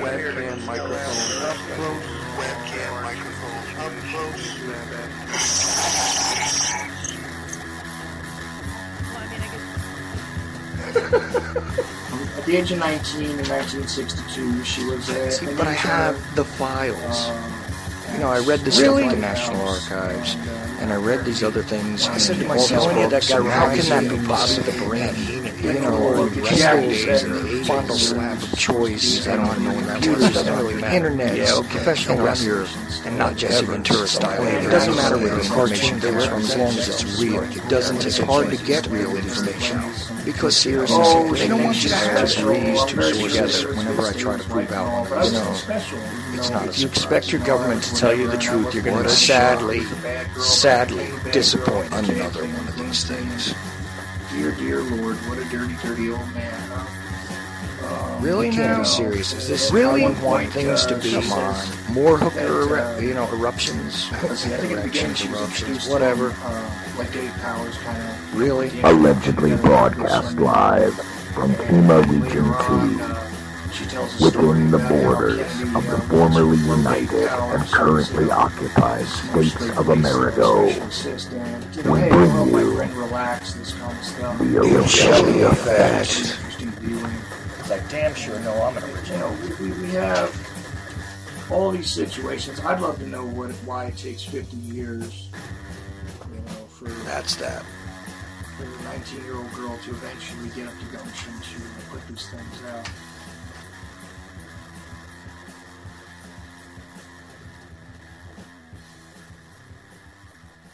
Webcam microphone up close. Webcam microphone up close. At the age of 19 in 1962, she was See, but I have the files. I read this stuff at the National Archives, and I read these other things. I said to myself, how can that be possible? The brain, pistols and fondle slab of choice. I don't know what computers, internet, professional wrestlers, and not Jesse Ventura style. It doesn't matter where the cartoon comes from, as long as it's real. It doesn't. It's hard to get real information because seriously, they don't want you to have just read these two sources. Whenever I try to prove out, it's not. If you expect your government to tell you the truth, you're going to sadly disappoint another one of these things. Dear Lord, what a dirty, dirty old man, huh? Really? Can't be serious. Is this really want things to be? Come on. More hooker, eruptions. Eruptions, whatever. Like Dave Powers kind of. Really? Allegedly broadcast live from Pima Region 2, within the borders of the formerly united and currently occupied states of America. We bring you the Ochelli Effect. I damn sure know I'm an original. We have all these situations. I'd love to know why it takes 50 years, for That's that. for a 19-year-old girl to eventually get up to gumption to put these things out.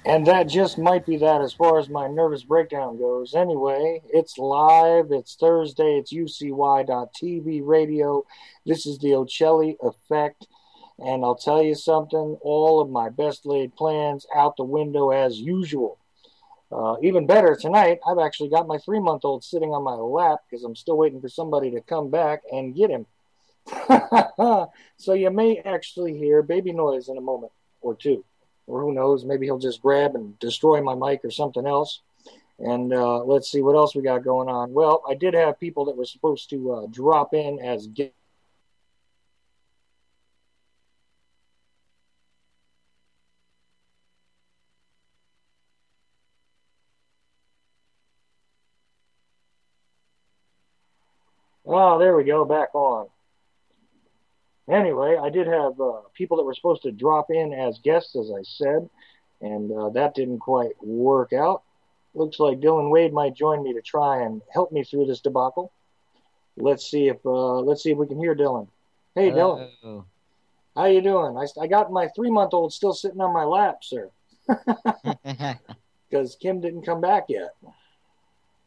And that just might be that as far as my nervous breakdown goes. Anyway, it's live. It's Thursday. It's UCY.TV radio. This is the Ochelli Effect. And I'll tell you something, all of my best laid plans out the window as usual. Even better, tonight, I've actually got my 3-month-old sitting on my lap because I'm still waiting for somebody to come back and get him. So you may actually hear baby noise in a moment or two. Or who knows, maybe he'll just grab and destroy my mic or something else. And let's see what else we got going on. Well, I did have people that were supposed to drop in as guests. Oh, there we go, back on. Anyway, I did have people that were supposed to drop in as guests, as I said, and that didn't quite work out. Looks like Dylan Wade might join me to try and help me through this debacle. Let's see if we can hear Dylan. Hey, Dylan. How you doing? I got my 3-month-old still sitting on my lap, sir. Because Kim didn't come back yet.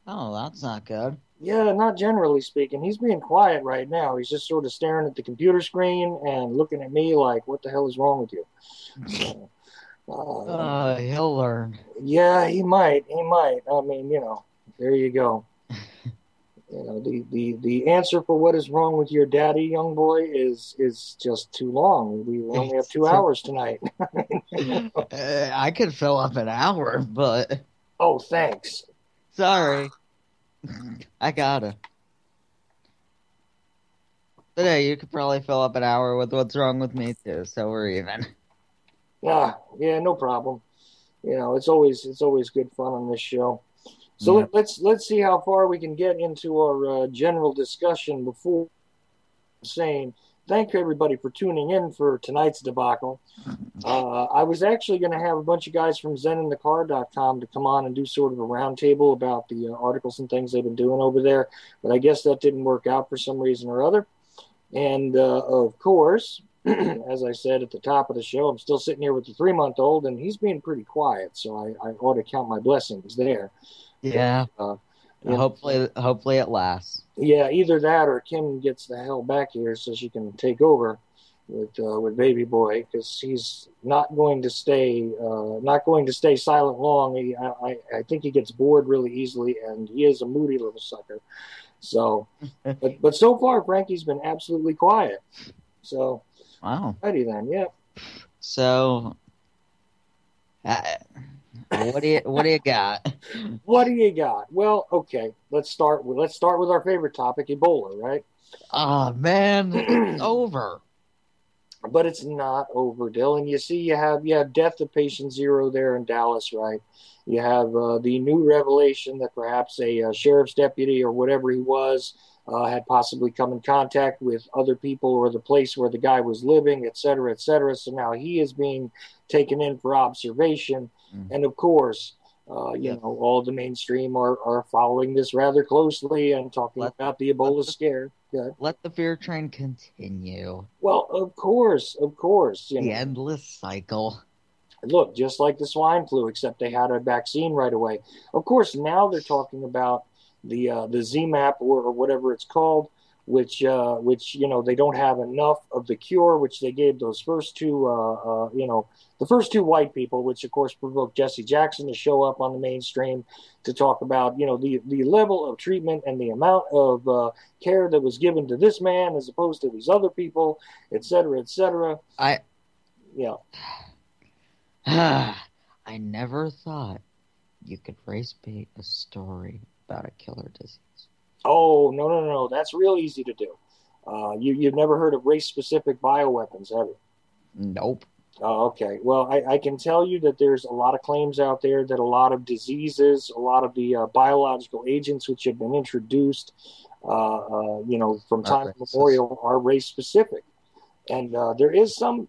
Oh, that's not good. Yeah, not generally speaking. He's being quiet right now. He's just sort of staring at the computer screen and looking at me like, what the hell is wrong with you? He'll learn. Yeah, he might. I mean, there you go. The answer for what is wrong with your daddy, young boy, is just too long. We only have 2 hours tonight. I could fill up an hour, but... Oh, thanks. Sorry. I gotta. But hey, you could probably fill up an hour with what's wrong with me too, so we're even. Yeah, no problem. It's always good fun on this show. So Yeah. let's see how far we can get into our general discussion before saying thank you everybody for tuning in for tonight's debacle. I was actually going to have a bunch of guys from zeninthecar.com to come on and do sort of a roundtable about the articles and things they've been doing over there, but I guess that didn't work out for some reason or other. And of course, as I said at the top of the show, I'm still sitting here with the 3-month-old, and he's being pretty quiet, so I ought to count my blessings there. Yeah. Hopefully it lasts. Yeah, either that or Kim gets the hell back here so she can take over with baby boy, because he's not going to stay silent long. I think he gets bored really easily, and he is a moody little sucker. So, but so far Frankie's been absolutely quiet. So, wow. Righty then, yeah. So, what do you got? What do you got? Well, okay, let's start with our favorite topic, Ebola, right? Oh, man, it's over. But it's not over, Dylan. You see, you have death of patient zero there in Dallas, right? You have the new revelation that perhaps a sheriff's deputy or whatever he was had possibly come in contact with other people or the place where the guy was living, et cetera, et cetera. So now he is being taken in for observation. And of course, all the mainstream are following this rather closely and talking about the Ebola scare. Let the fear train continue. Well, of course. The endless cycle. Look, just like the swine flu, except they had a vaccine right away. Of course, now they're talking about the ZMapp or whatever it's called, which they don't have enough of the cure, which they gave those first two, the first two white people, which of course provoked Jesse Jackson to show up on the mainstream to talk about, the level of treatment and the amount of care that was given to this man as opposed to these other people, et cetera, et cetera. I never thought you could race bait a story about a killer disease. Oh, no. That's real easy to do. You've never heard of race-specific bioweapons, have you? Nope. Oh, okay. Well, I can tell you that there's a lot of claims out there that a lot of diseases, a lot of the biological agents which have been introduced, from time immemorial are race-specific. And there is some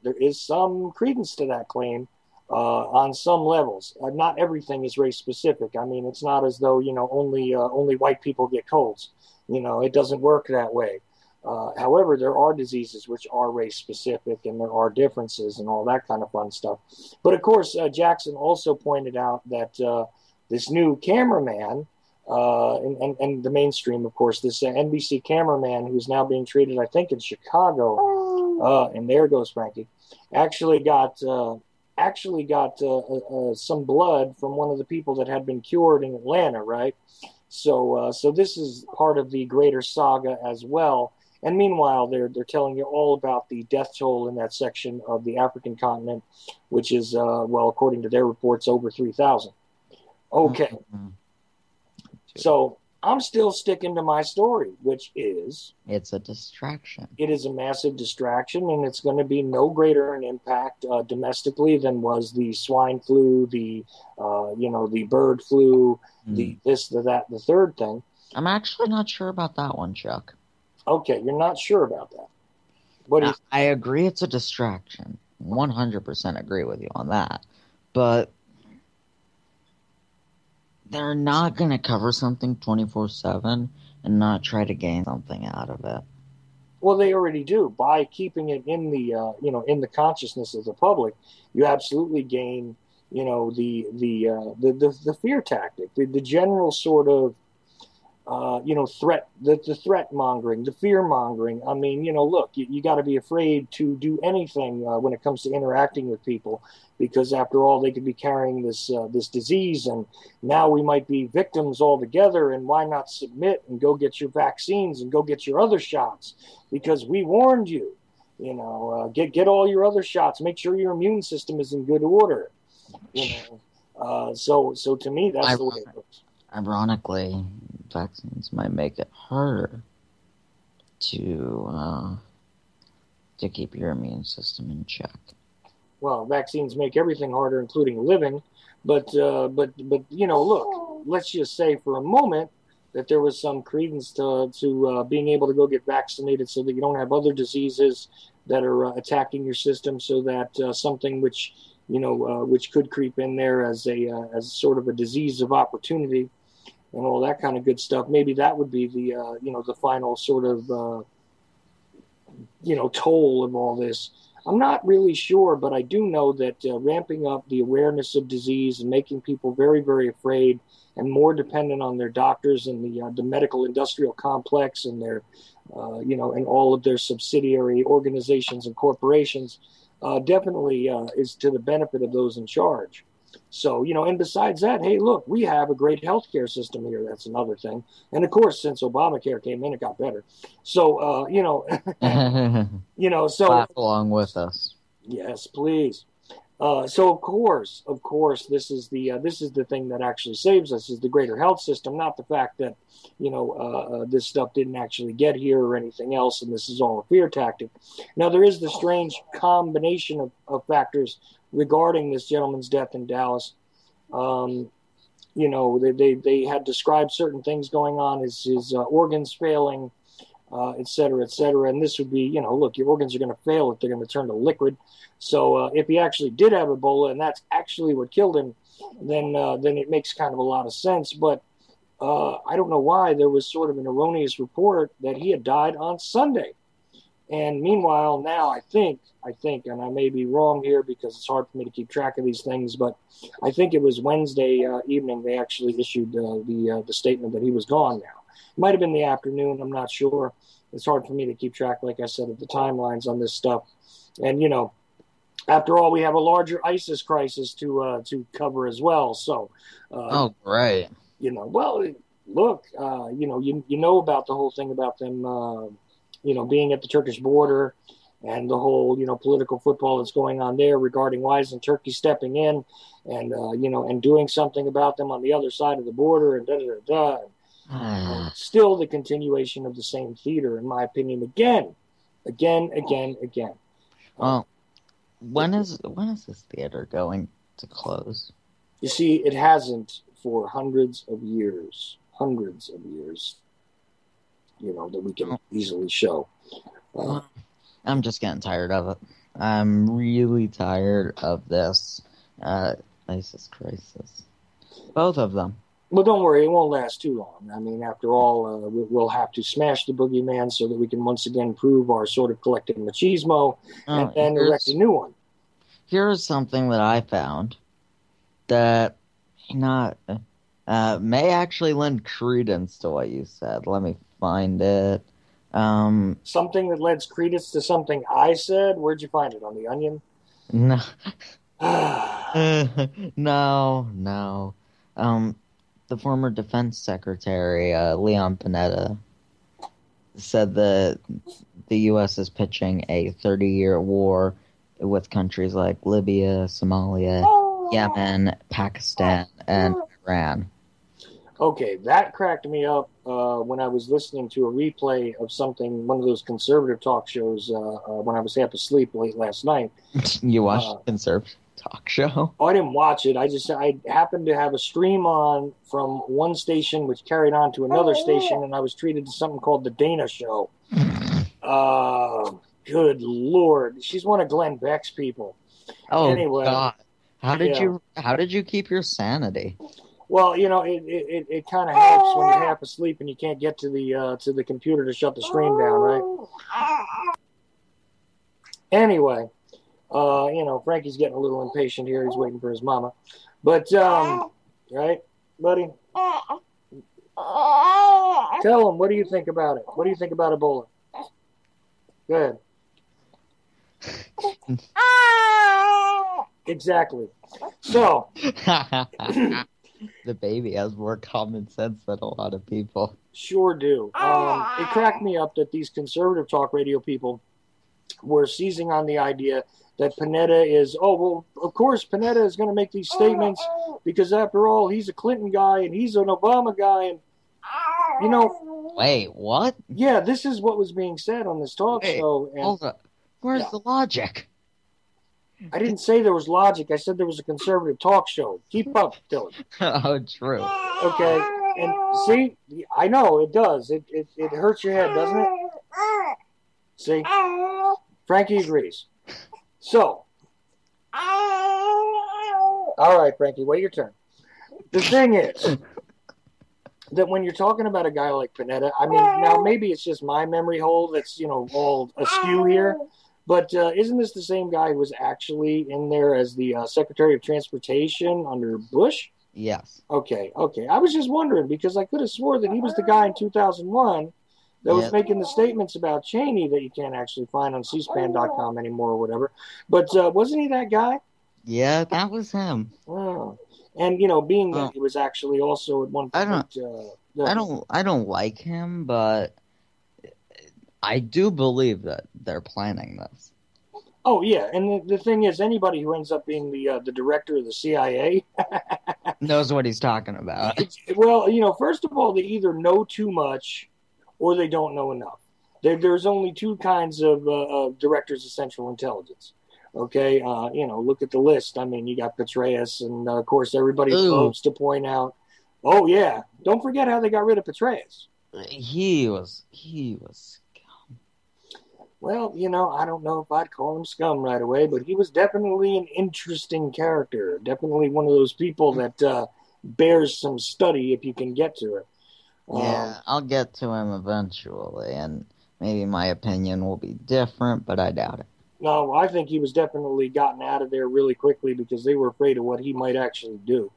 credence to that claim. On some levels, not everything is race specific. I mean, it's not as though only white people get colds. It doesn't work that way. However, there are diseases which are race specific, and there are differences and all that kind of fun stuff. But of course, Jackson also pointed out that this new cameraman and the mainstream, of course, this NBC cameraman who's now being treated, I think, in Chicago, and there goes Frankie, actually got some blood from one of the people that had been cured in Atlanta, right? So this is part of the greater saga as well. And meanwhile, they're telling you all about the death toll in that section of the African continent, which is, according to their reports, over 3,000. Okay. Mm-hmm. So I'm still sticking to my story, which is... It's a distraction. It is a massive distraction, and it's going to be no greater an impact domestically than was the swine flu, the bird flu, the this, the that, the third thing. I'm actually not sure about that one, Chuck. Okay, you're not sure about that. What do you I agree it's a distraction. 100% agree with you on that. But... they're not going to cover something 24/7 and not try to gain something out of it. Well, they already do. By keeping it in the in the consciousness of the public, you absolutely gain the fear tactic, the general sort of threat, the threat mongering, the fear mongering. I mean, look, you got to be afraid to do anything when it comes to interacting with people, because after all, they could be carrying this disease, and now we might be victims altogether. And why not submit and go get your vaccines and go get your other shots, because we warned you. Get all your other shots. Make sure your immune system is in good order. So to me, that's the way it looks. Ironically, vaccines might make it harder to keep your immune system in check. Well, vaccines make everything harder, including living. But look, let's just say for a moment that there was some credence to being able to go get vaccinated so that you don't have other diseases that are attacking your system, so that something which could creep in there as sort of a disease of opportunity and all that kind of good stuff. Maybe that would be the final sort of toll of all this. I'm not really sure, but I do know that ramping up the awareness of disease and making people very, very afraid and more dependent on their doctors and the medical industrial complex and their and all of their subsidiary organizations and corporations definitely is to the benefit of those in charge. So, and besides that, hey, look, we have a great healthcare system here. That's another thing. And of course, since Obamacare came in, it got better. So, so laugh along with us. Yes, please. So of course, this is the thing that actually saves us is the greater health system, not the fact that this stuff didn't actually get here or anything else, and this is all a fear tactic. Now there is the strange combination of factors regarding this gentleman's death in Dallas. They had described certain things going on, his organs failing, et cetera, and this would be, look, your organs are going to fail if they're going to turn to liquid. So if he actually did have Ebola and that's actually what killed him, then it makes kind of a lot of sense. But I don't know why there was sort of an erroneous report that he had died on Sunday. And meanwhile, now I think, and I may be wrong here because it's hard for me to keep track of these things, but I think it was Wednesday evening they actually issued the statement that he was gone now. It might have been the afternoon, I'm not sure. It's hard for me to keep track, like I said, of the timelines on this stuff. And, after all, we have a larger ISIS crisis to cover as well. So, right. Well, look, you know about the whole thing about them, being at the Turkish border and the whole, political football that's going on there regarding why isn't Turkey stepping in and, and doing something about them on the other side of the border and da-da-da-da. Still the continuation of the same theater, in my opinion, again. Well, when is this theater going to close? You see, it hasn't for hundreds of years, that we can easily show. I'm just getting tired of it. I'm really tired of this ISIS crisis. Both of them. Well, don't worry, it won't last too long. I mean, after all, we'll have to smash the boogeyman so that we can once again prove our sort of collective machismo and then erect a new one. Here's something that I found that may actually lend credence to what you said. Let me find it. Something that lends credence to something I said? Where'd you find it? On The Onion? No. No. The former defense secretary, Leon Panetta, said that the U.S. is pitching a 30-year war with countries like Libya, Somalia, Yemen, Pakistan, and Iran. Okay, that cracked me up when I was listening to a replay of one of those conservative talk shows when I was half asleep late last night. You watched a conservative talk show? Oh, I didn't watch it. I happened to have a stream on from one station which carried on to another station, and I was treated to something called The Dana Show. Good Lord. She's one of Glenn Beck's people. Oh, anyway, God. How did you keep your sanity? Well, it kind of helps when you're half asleep and you can't get to the computer to shut the stream down, right? Anyway, Frankie's getting a little impatient here. He's waiting for his mama. But, right, buddy? Tell him, what do you think about it? What do you think about Ebola? Good. Exactly. So... The baby has more common sense than a lot of people. Sure do. It cracked me up that these conservative talk radio people were seizing on the idea that Panetta is, of course Panetta is going to make these statements because after all, he's a Clinton guy and he's an Obama guy. And, Wait, what? Yeah, this is what was being said on this talk show. And, hold up. Where's the logic? I didn't say there was logic. I said there was a conservative talk show. Keep up, Dylan. Oh, true. Okay. And see, I know it does. It hurts your head, doesn't it? See? Frankie agrees. So. All right, Frankie, wait your turn. The thing is that when you're talking about a guy like Panetta, I mean, now maybe it's just my memory hole that's, all askew here. But isn't this the same guy who was actually in there as the Secretary of Transportation under Bush? Yes. Okay. I was just wondering because I could have swore that he was the guy in 2001 that was making the statements about Cheney that you can't actually find on cspan.com anymore or whatever. But wasn't he that guy? Yeah, that was him. Oh. And, being that he was actually also at one point... I don't like him, but... I do believe that they're planning this. Oh yeah, and the thing is, anybody who ends up being the director of the CIA, knows what he's talking about. well, first of all, they either know too much or they don't know enough. There's only two kinds of directors of Central Intelligence. Okay, look at the list. I mean, you got Petraeus, and of course, everybody Ooh. loves to point out. Oh yeah, don't forget how they got rid of Petraeus. He was. Well, I don't know if I'd call him scum right away, but he was definitely an interesting character. Definitely one of those people that bears some study if you can get to it. Yeah, I'll get to him eventually, and maybe my opinion will be different, but I doubt it. No, I think he was definitely gotten out of there really quickly because they were afraid of what he might actually do.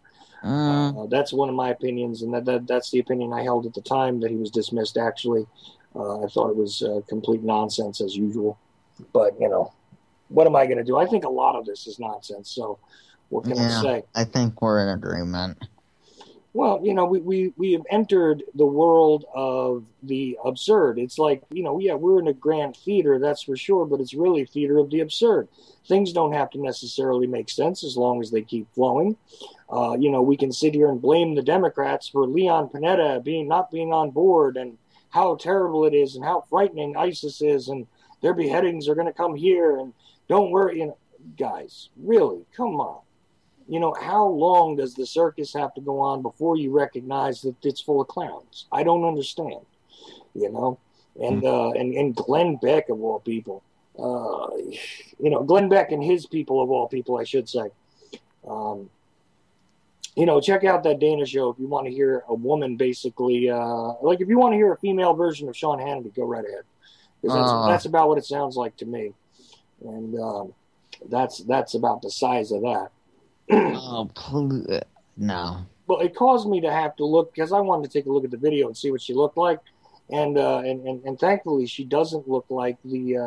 That's one of my opinions, and that's the opinion I held at the time that he was dismissed, actually. I thought it was complete nonsense as usual. But, what am I going to do? I think a lot of this is nonsense, so what can I say? I think we're in agreement. Well, we have entered the world of the absurd. It's like, we're in a grand theater, that's for sure, but it's really theater of the absurd. Things don't have to necessarily make sense as long as they keep flowing. We can sit here and blame the Democrats for Leon Panetta not being on board and how terrible it is and how frightening ISIS is and their beheadings are going to come here and don't worry. Guys, really, come on. How long does the circus have to go on before you recognize that it's full of clowns? I don't understand, and Glenn Beck of all people, Glenn Beck and his people of all people, I should say. Check out that Dana show if you want to hear a woman basically, if you want to hear a female version of Sean Hannity, go right ahead. Because that's about what it sounds like to me. And that's about the size of that. Oh, no. Well, it caused me to have to look, because I wanted to take a look at the video and see what she looked like. And thankfully, she doesn't look like the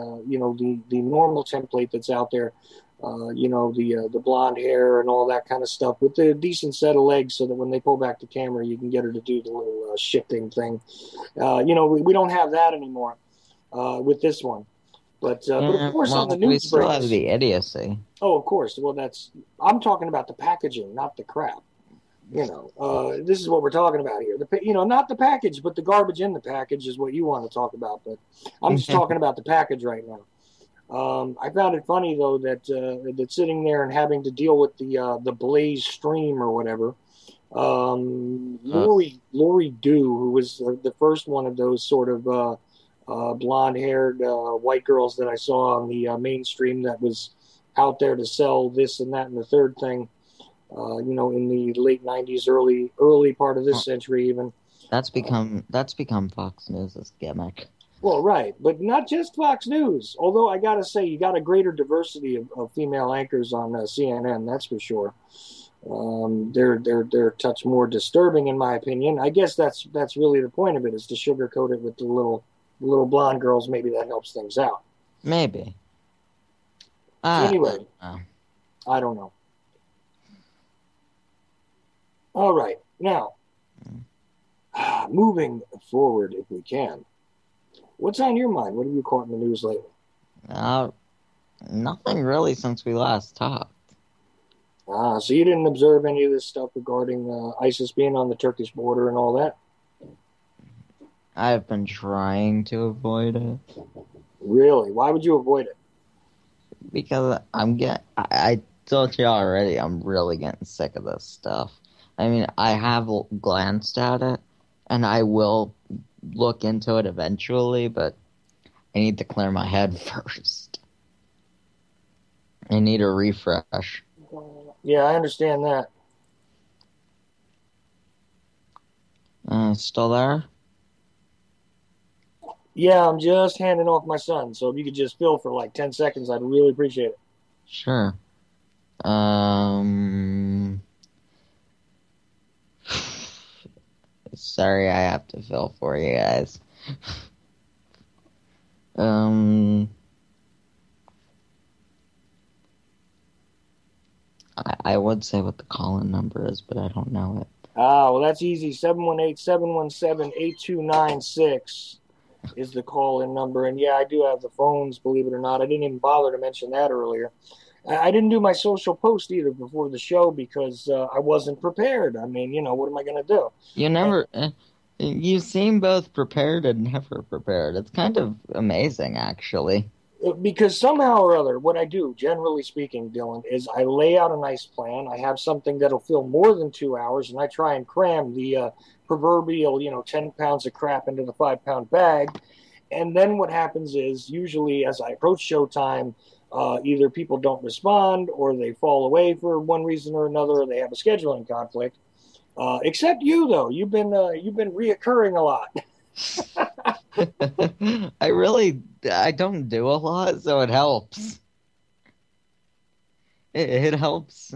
normal template that's out there. The blonde hair and all that kind of stuff with the decent set of legs so that when they pull back the camera, you can get her to do the little shifting thing. We don't have that anymore with this one. But of course, on the news we still have the idiocy. Oh, of course. Well, I'm talking about the packaging, not the crap. This is what we're talking about here. Not the package, but the garbage in the package is what you want to talk about. But I'm just talking about the package right now. I found it funny though that sitting there and having to deal with the Blaze stream or whatever. Lori Dew, who was the first one of those sort of blonde-haired white girls that I saw on the mainstream that was out there to sell this and that and the third thing. In the late '90s, early part of this century, even. That's become Fox News' gimmick. Well, right, but not just Fox News. Although I gotta say, you got a greater diversity of female anchors on CNN. That's for sure. They're a touch more disturbing, in my opinion. I guess that's really the point of it, is to sugarcoat it with the little blonde girls. Maybe that helps things out. Maybe. Anyway, I don't know. All right, now, moving forward, if we can. What's on your mind? What have you caught in the news lately? Nothing really since we last talked. So you didn't observe any of this stuff regarding ISIS being on the Turkish border and all that? I've been trying to avoid it. Really? Why would you avoid it? Because I told you already, I'm really getting sick of this stuff. I mean, I have glanced at it, and I will look into it eventually, but I need to clear my head first. I need a refresh. Yeah, I understand that. Still there? Yeah, I'm just handing off my son, so if you could just fill for like 10 seconds, I'd really appreciate it. Sure. Sorry, I have to fill for you guys. I would say what the call-in number is, but I don't know it. Well, that's easy. 718-717-8296. is the call-in number. And yeah, I do have the phones, believe it or not. I didn't even bother to mention that earlier. I didn't do my social post either before the show because I wasn't prepared. I mean, what am I going to do? You never. You seem both prepared and never prepared. It's kind of amazing, actually. Because somehow or other, what I do, generally speaking, Dylan, is I lay out a nice plan. I have something that'll fill more than 2 hours, and I try and cram the proverbial, 10 pounds of crap into the 5-pound bag. And then what happens is, usually as I approach showtime, either people don't respond, or they fall away for one reason or another, or they have a scheduling conflict. Except you, though. You've been reoccurring a lot. I don't do a lot, so it helps. It helps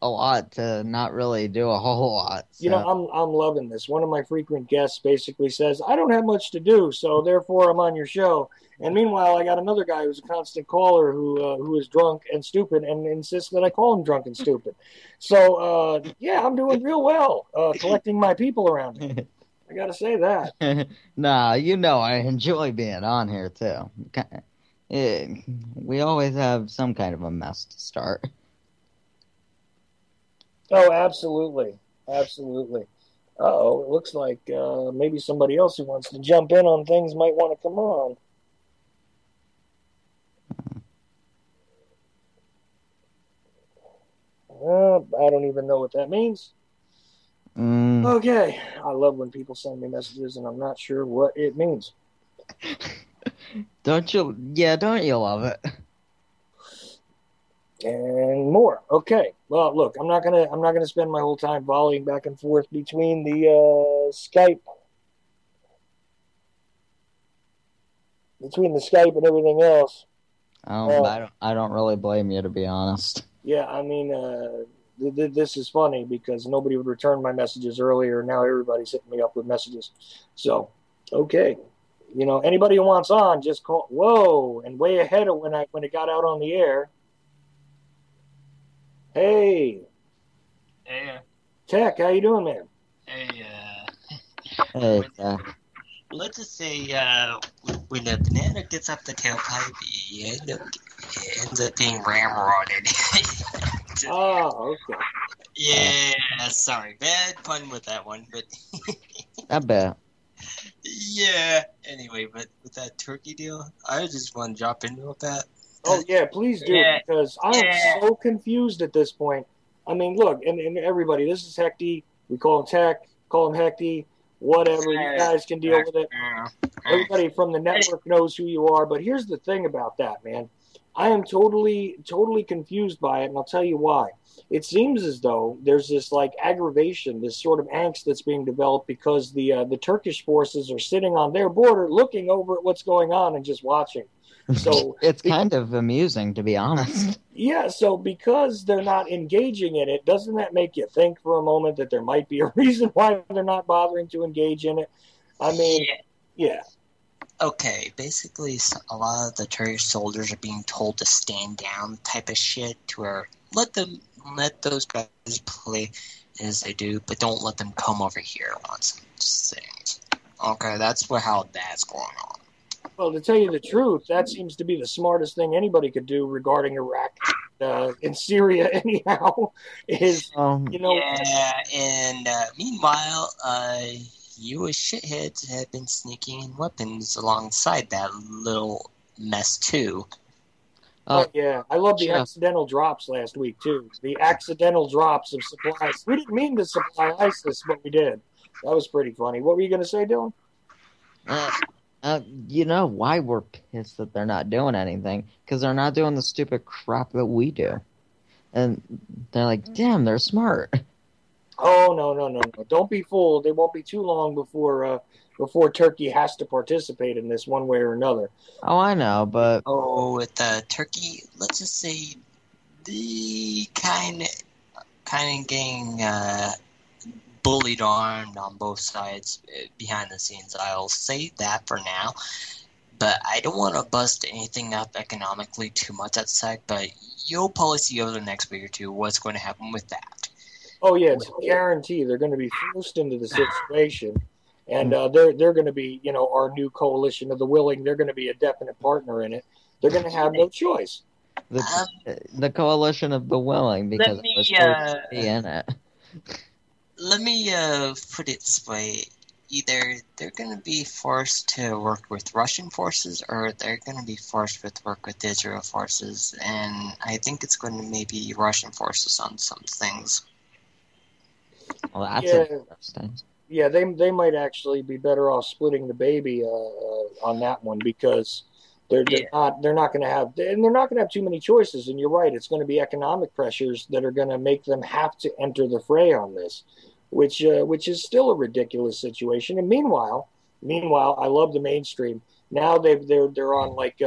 a lot to not really do a whole lot. So. I'm loving this. One of my frequent guests basically says, I don't have much to do, so therefore I'm on your show. And meanwhile, I got another guy who's a constant caller who is drunk and stupid and insists that I call him drunk and stupid. So, yeah, I'm doing real well collecting my people around me. I got to say that. Nah, I enjoy being on here, too. We always have some kind of a mess to start. Oh, absolutely. Absolutely. Uh-oh, it looks like maybe somebody else who wants to jump in on things might want to come on. I don't even know what that means. Okay. I love when people send me messages and I'm not sure what it means. Don't you? Yeah, don't you love it? And more. Okay. Well, look, I'm not gonna spend my whole time volleying back and forth between the Skype and everything else. I don't really blame you, to be honest. Yeah, I mean, this is funny because nobody would return my messages earlier. Now everybody's hitting me up with messages. So, okay. Anybody who wants on, just call. Whoa, and way ahead of when it got out on the air. Hey. Hey. Tech, how you doing, man? Hey, let's just say when the banana gets up the tailpipe, it ends up being ramrodded. Oh, okay. Yeah, sorry. Bad pun with that one, but... I bet. Yeah, anyway, but with that turkey deal, I just want to drop in with that. Oh, yeah, please do, because I'm so confused at this point. I mean, look, and everybody, this is Hecty. We call him Tech, call him Hecty, whatever. You guys can deal with it. Everybody from the network knows who you are, but here's the thing about that, man. I am totally confused by it, and I'll tell you why. It seems as though there's this aggravation, this sort of angst that's being developed because the Turkish forces are sitting on their border, looking over at what's going on and just watching. So it's kind of amusing, to be honest. Yeah, so because they're not engaging in it, doesn't that make you think for a moment that there might be a reason why they're not bothering to engage in it? I mean, yeah. Okay, basically, a lot of the Turkish soldiers are being told to stand down type of shit, to where let those guys play as they do, but don't let them come over here on some things. Okay, how that's going on. Well, to tell you the truth, that seems to be the smartest thing anybody could do regarding Iraq and Syria anyhow, is, Yeah, and meanwhile, U.S. shitheads have been sneaking in weapons alongside that little mess, too. Oh, yeah. I love the accidental drops last week, too. The accidental drops of supplies. We didn't mean to supply ISIS, but we did. That was pretty funny. What were you going to say, Dylan? Why we're pissed that they're not doing anything? Because they're not doing the stupid crap that we do. And they're like, damn, they're smart. Oh, no. Don't be fooled. It won't be too long before Turkey has to participate in this one way or another. Oh, I know, but... Oh, with Turkey, let's just say the kind of getting bullied on both sides behind the scenes. I'll say that for now. But I don't want to bust anything up economically too much outside, but you'll probably see over the next week or two what's going to happen with that. Oh, yeah, it's a guarantee. They're going to be forced into the situation. And they're going to be, our new coalition of the willing. They're going to be a definite partner in it. They're going to have no choice. The coalition of the willing, because it was supposed to be in it. Let me put it this way. Either they're going to be forced to work with Russian forces, or they're going to be forced to work with Israel forces. And I think it's going to maybe Russian forces on some things. Well, that's interesting. Yeah, they might actually be better off splitting the baby on that one, because they're not going to have too many choices. And you're right, it's going to be economic pressures that are going to make them have to enter the fray on this, which is still a ridiculous situation. And meanwhile, I love the mainstream. Now they're on like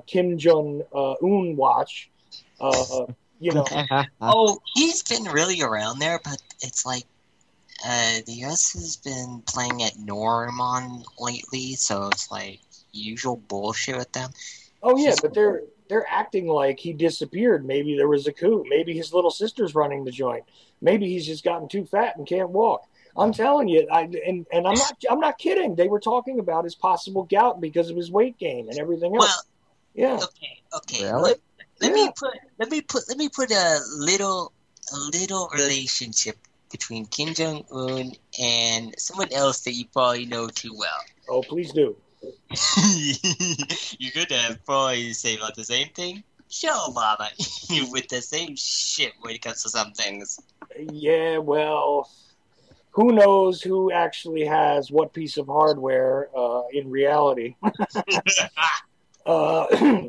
Kim Jong Un watch. Oh, he's been really around there, but it's like. The U.S. has been playing at Norm on lately, so it's like usual bullshit with them. Oh yeah, but they're acting like he disappeared. Maybe there was a coup. Maybe his little sister's running the joint. Maybe he's just gotten too fat and can't walk. I'm telling you, and I'm not kidding. They were talking about his possible gout because of his weight gain and everything else. Well, yeah. Okay. Really? Let me put a little relationship between Kim Jong-un and someone else that you probably know too well. Oh, please do. You're going to probably say about the same thing? Sure, Obama. With the same shit when it comes to some things. Yeah, well, who knows who actually has what piece of hardware in reality.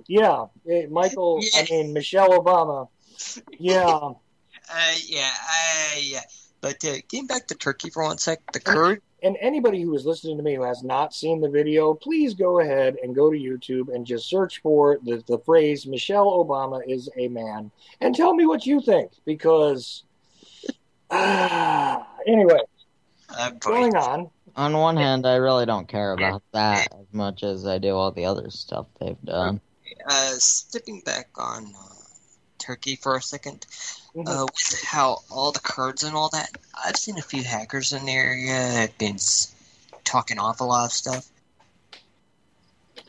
Yeah, Michael, yeah. I mean, Michelle Obama. Yeah. Yeah. But getting back to Turkey for one sec, the Kurd... And anybody who is listening to me who has not seen the video, please go ahead and go to YouTube and just search for the phrase, Michelle Obama is a man. And tell me what you think, because... anyway, going on. On one hand, I really don't care about that as much as I do all the other stuff they've done. Stepping back on Turkey for a second... with how all the Kurds and all that, I've seen a few hackers in the area that have been talking off a lot of stuff.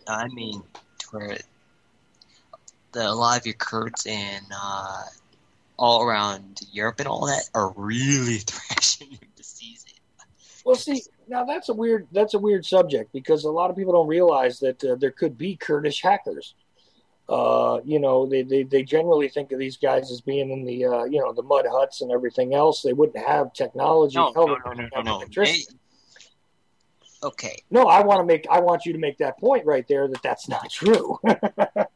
I mean, to where a lot of your Kurds in all around Europe and all that are really thrashing him to seize it. Well, see, now that's a weird subject, because a lot of people don't realize that there could be Kurdish hackers. They generally think of these guys as being in the the mud huts and everything else. They wouldn't have technology. No. Okay. No, I want you to make that point right there, that's not true.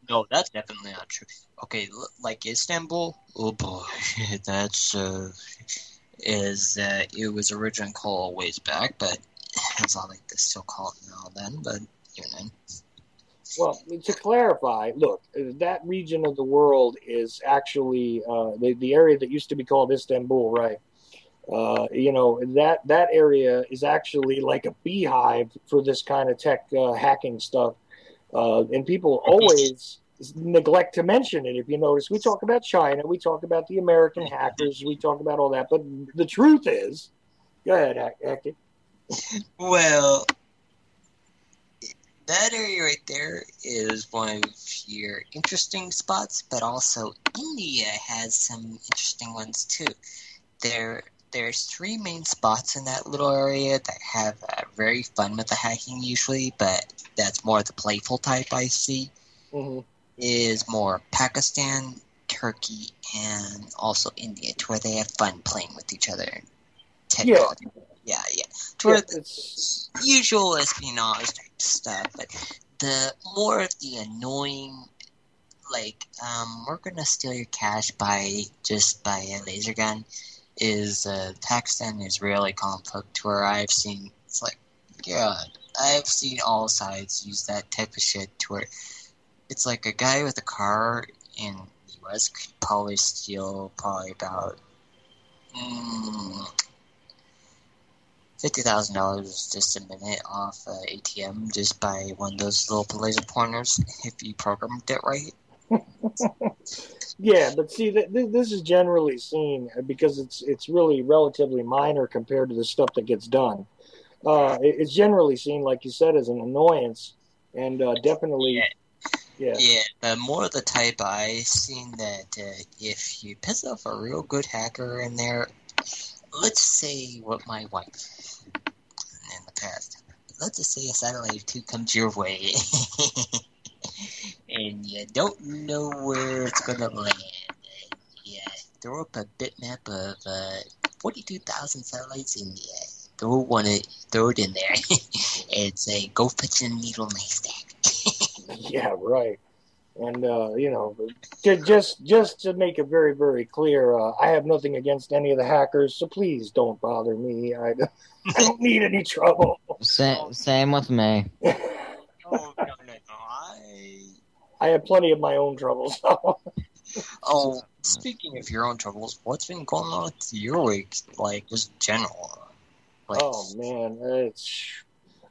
No, that's definitely not true. Okay, like Istanbul. Oh boy, that's it was originally called a ways back, but it's not like they still call it now then. But Well, to clarify, look, that region of the world is actually the area that used to be called Istanbul, right? That area is actually like a beehive for this kind of tech hacking stuff. And people always neglect to mention it. If you notice, we talk about China, we talk about the American hackers, we talk about all that. But the truth is, go ahead, Hector. Well, that area right there is one of your interesting spots, but also India has some interesting ones too. There's three main spots in that little area that have very fun with the hacking usually, but that's more the playful type I see. Mm-hmm. Is more Pakistan, Turkey, and also India, to where they have fun playing with each other. Technology. Yeah. To where it's usual espionage type stuff, but the more of the annoying, like, we're gonna steal your cash by a laser gun, is Pakistan-Israeli conflict, to where I've seen, it's like, God, I've seen all sides use that type of shit, to where it's like a guy with a car in the U.S. could probably steal about $50,000 just a minute off ATM just by one of those little laser pointers if you programmed it right. Yeah, but see, this is generally seen because it's really relatively minor compared to the stuff that gets done. it's generally seen, like you said, as an annoyance, and definitely, yeah. Yeah, the more the type I seen that if you piss off a real good hacker in there, let's say what my wife in the past. Let's just say a satellite 2 comes your way, and you don't know where it's gonna land. And you throw up a bitmap of 42,000 satellites and throw it in there and say, go fetch a needle in a haystack. Yeah, right. And just to make it very, very clear, I have nothing against any of the hackers, so please don't bother me. I don't need any trouble. Same with me. No. I have plenty of my own troubles. Oh, speaking of your own troubles, what's been going on with your week? Like, just general. Like, Oh man,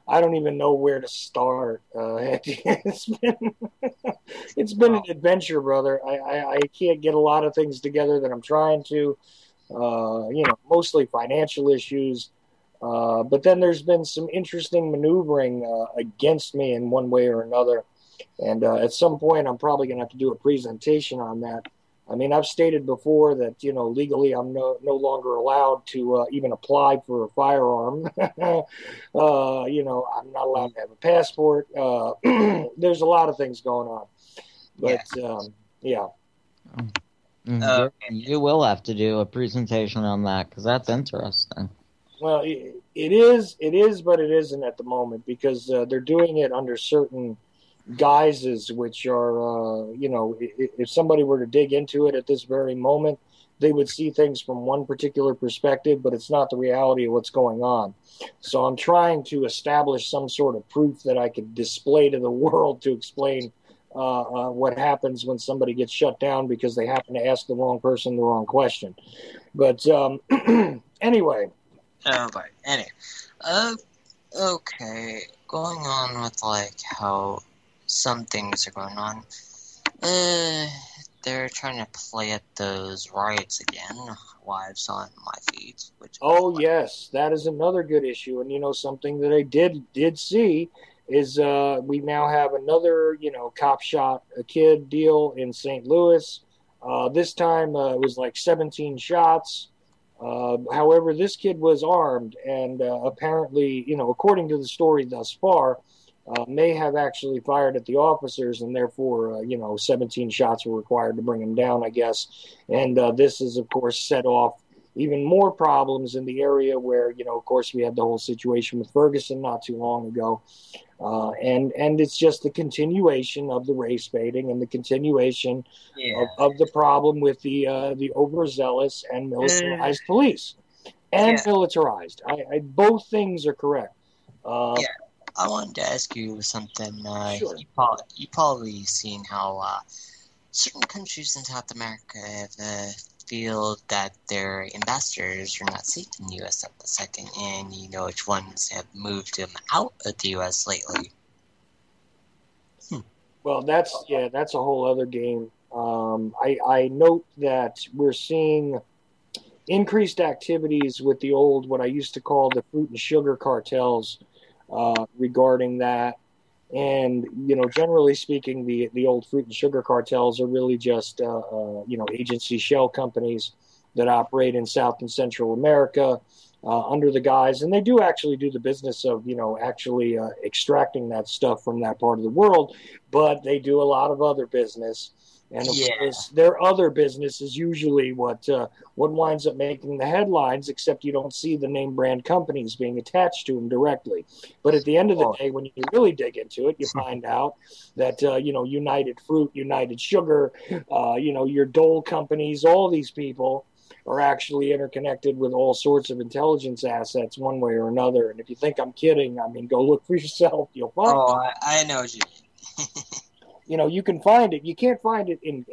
I don't even know where to start. It's been an adventure, brother. I can't get a lot of things together that I'm trying to. Mostly financial issues. But then there's been some interesting maneuvering against me in one way or another. And at some point, I'm probably going to have to do a presentation on that. I mean, I've stated before that, legally I'm no longer allowed to even apply for a firearm. I'm not allowed to have a passport. There's a lot of things going on. But, yeah. You will have to do a presentation on that because that's interesting. Well, it is, but it isn't at the moment because they're doing it under certain guises, which are, if somebody were to dig into it at this very moment, they would see things from one particular perspective, but it's not the reality of what's going on. So I'm trying to establish some sort of proof that I could display to the world to explain what happens when somebody gets shut down because they happen to ask the wrong person the wrong question. But anyway. Okay, going on with like how some things are going on. They're trying to play at those riots again. Wives on my feed. Yes, that is another good issue. And something that I did see is we now have another cop shot a kid deal in St. Louis. This time it was like 17 shots. However, this kid was armed and apparently, according to the story thus far, may have actually fired at the officers, and therefore, 17 shots were required to bring him down, I guess. And this has, of course, set off even more problems in the area where, of course, we had the whole situation with Ferguson not too long ago. And it's just the continuation of the race baiting and the continuation of the problem with the overzealous and militarized police. And militarized. Both things are correct. I wanted to ask you something. Sure. You probably seen how certain countries in South America have feel that their ambassadors are not safe in the U.S. at the second, and you know which ones have moved them out of the U.S. lately. Well, that's a whole other game. I note that we're seeing increased activities with the old, what I used to call the fruit and sugar cartels regarding that. And, generally speaking, the old fruit and sugar cartels are really just, agency shell companies that operate in South and Central America under the guise. And they do actually do the business of, actually extracting that stuff from that part of the world. But they do a lot of other business. And of course, their other business is usually what winds up making the headlines, except you don't see the name brand companies being attached to them directly. But at the end of the day, when you really dig into it, you find out that, United Fruit, United Sugar, your Dole companies, all these people are actually interconnected with all sorts of intelligence assets one way or another. And if you think I'm kidding, I mean, go look for yourself. You'll find it. Oh, I know what you mean. You can find it. You can't find it in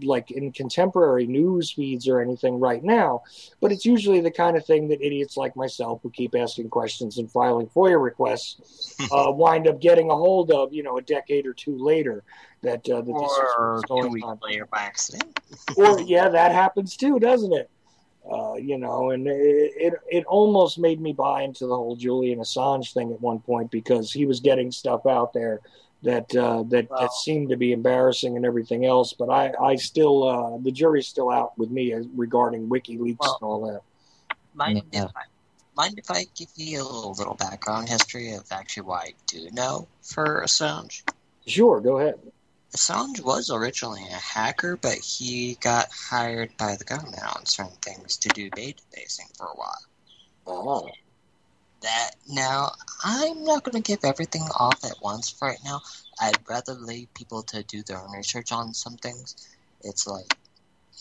like in contemporary news feeds or anything right now. But it's usually the kind of thing that idiots like myself who keep asking questions and filing FOIA requests wind up getting a hold of, a decade or two later. That this is going 2 weeks on. later by accident. Or that happens too, doesn't it? And it almost made me buy into the whole Julian Assange thing at one point, because he was getting stuff out there that seemed to be embarrassing and everything else. But I still the jury's still out with me regarding WikiLeaks and all that. Mind if I give you a little background history of actually what I do know for Assange? Sure, go ahead. Assange was originally a hacker, but he got hired by the government on certain things to do databasing for a while. Uh-huh. Now, I'm not going to give everything off at once for right now. I'd rather leave people to do their own research on some things. It's like,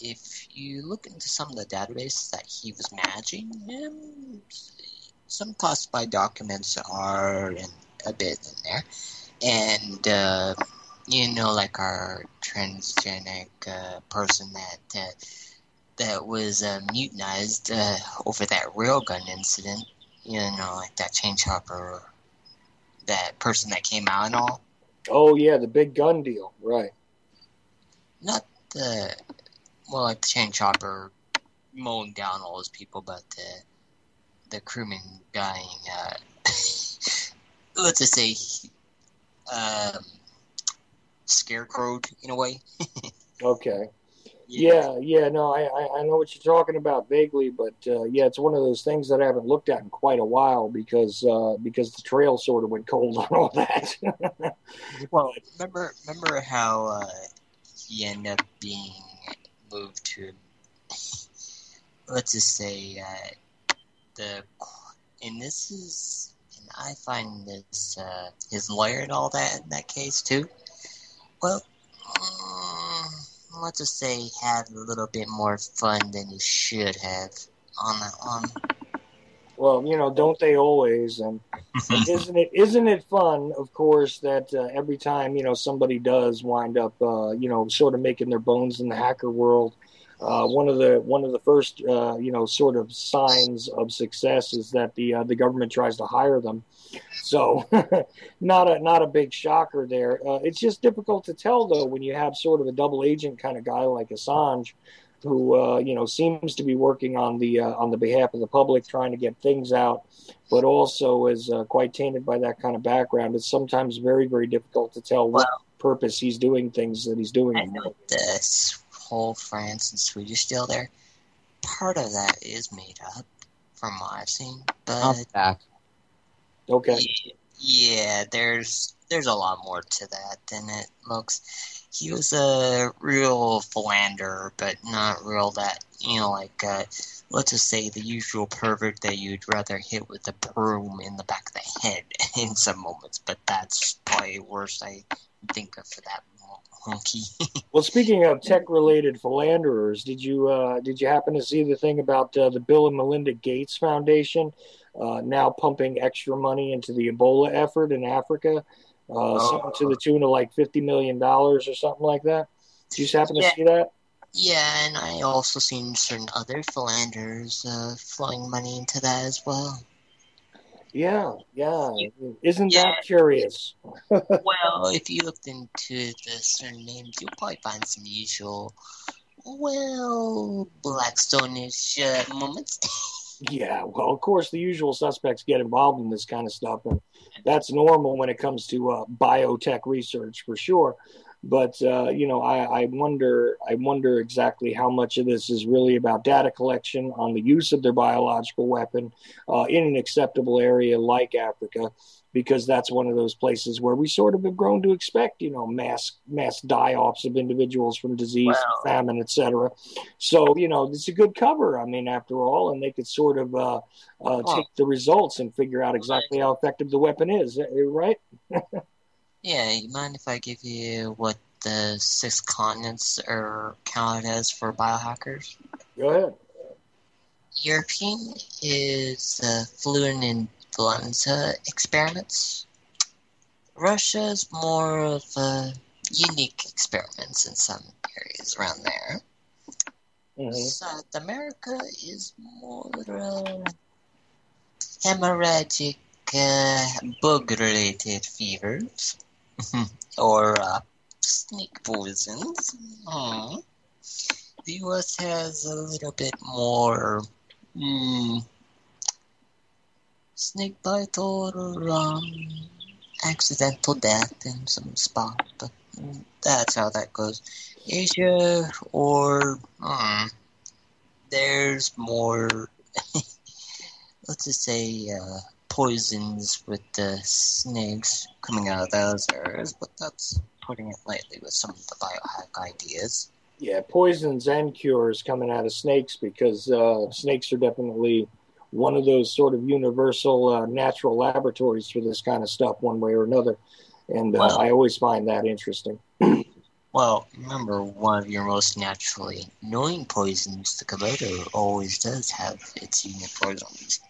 if you look into some of the databases that he was managing, some classified documents are a bit in there. And, like our transgenic person that was mutinized over that railgun incident, like that change hopper, that person that came out and all. Oh, yeah, the big gun deal, right. Not like the change hopper mowing down all those people, but the crewman dying, let's just say, scarecrowed in a way. Okay. Yeah. No, I know what you're talking about vaguely, but it's one of those things that I haven't looked at in quite a while because the trail sort of went cold on all that. Well, remember how he ended up being moved to, let's just say, I find this his lawyer and all that in that case too. Well, let's just say he had a little bit more fun than he should have on that one. Well, don't they always? And isn't it fun, of course, that every time somebody does wind up sort of making their bones in the hacker world, one of the first sort of signs of success is that the government tries to hire them. So not a big shocker there. It's just difficult to tell, though, when you have sort of a double agent kind of guy like Assange, who seems to be working on the behalf of the public, trying to get things out, but also is quite tainted by that kind of background. It's sometimes very, very difficult to tell what purpose he's doing things that he's doing. I know this whole France and Swedish deal there. Part of that is made up, from what I've seen, but okay. Yeah, there's a lot more to that than it looks. He was a real philanderer, but not real that, let's just say the usual pervert that you'd rather hit with a broom in the back of the head in some moments, but that's probably worse I think of for that monkey. Well, speaking of tech-related philanderers, did you happen to see the thing about the Bill and Melinda Gates Foundation now pumping extra money into the Ebola effort in Africa, something to the tune of like $50 million or something like that? Did you happen to see that? Yeah, and I also seen certain other philanderers flowing money into that as well. Yeah. Isn't that curious? Well, if you looked into the certain names, you'll probably find some usual, Blackstone-ish moments. Yeah, well, of course, the usual suspects get involved in this kind of stuff, and that's normal when it comes to biotech research, for sure. But I wonder exactly how much of this is really about data collection on the use of their biological weapon in an acceptable area like Africa, because that's one of those places where we sort of have grown to expect, mass die-offs of individuals from disease, famine, etc. So, it's a good cover, I mean, after all, and they could sort of take the results and figure out exactly how effective the weapon is, right? Yeah, you mind if I give you what the 6 continents are counted as for biohackers? Go ahead. European is flu and influenza experiments. Russia's more of unique experiments in some areas around there. Mm-hmm. South America is more hemorrhagic bug-related fevers. Or snake poisons. the U.S. has a little bit more snake bite or accidental death in some spot, but that's how that goes. Asia, or there's more, let's just say, poisons with the snakes coming out of those areas, but that's putting it lightly with some of the biohack ideas. Yeah, poisons and cures coming out of snakes, because snakes are definitely one of those sort of universal natural laboratories for this kind of stuff one way or another. And I always find that interesting. Well, remember, one of your most naturally known poisons, the Komodo, always does have its unique poisons.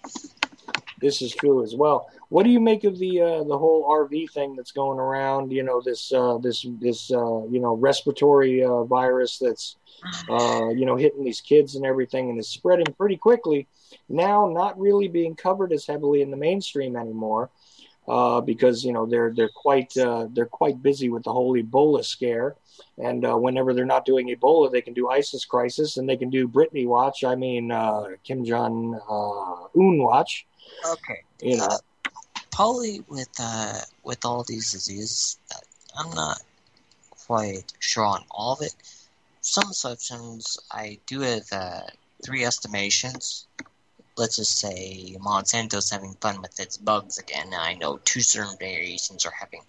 This is true as well. What do you make of the whole RV thing that's going around? You know, this respiratory virus that's hitting these kids and everything, and is spreading pretty quickly. Now, not really being covered as heavily in the mainstream anymore, because they're quite busy with the whole Ebola scare. And whenever they're not doing Ebola, they can do ISIS Crisis, and they can do Britney Watch. I mean, Kim Jong Un Watch. Okay. Probably with all these diseases, I'm not quite sure on all of it. Some assumptions, I do have 3 estimations. Let's just say Monsanto's having fun with its bugs again. I know 2 certain variations are having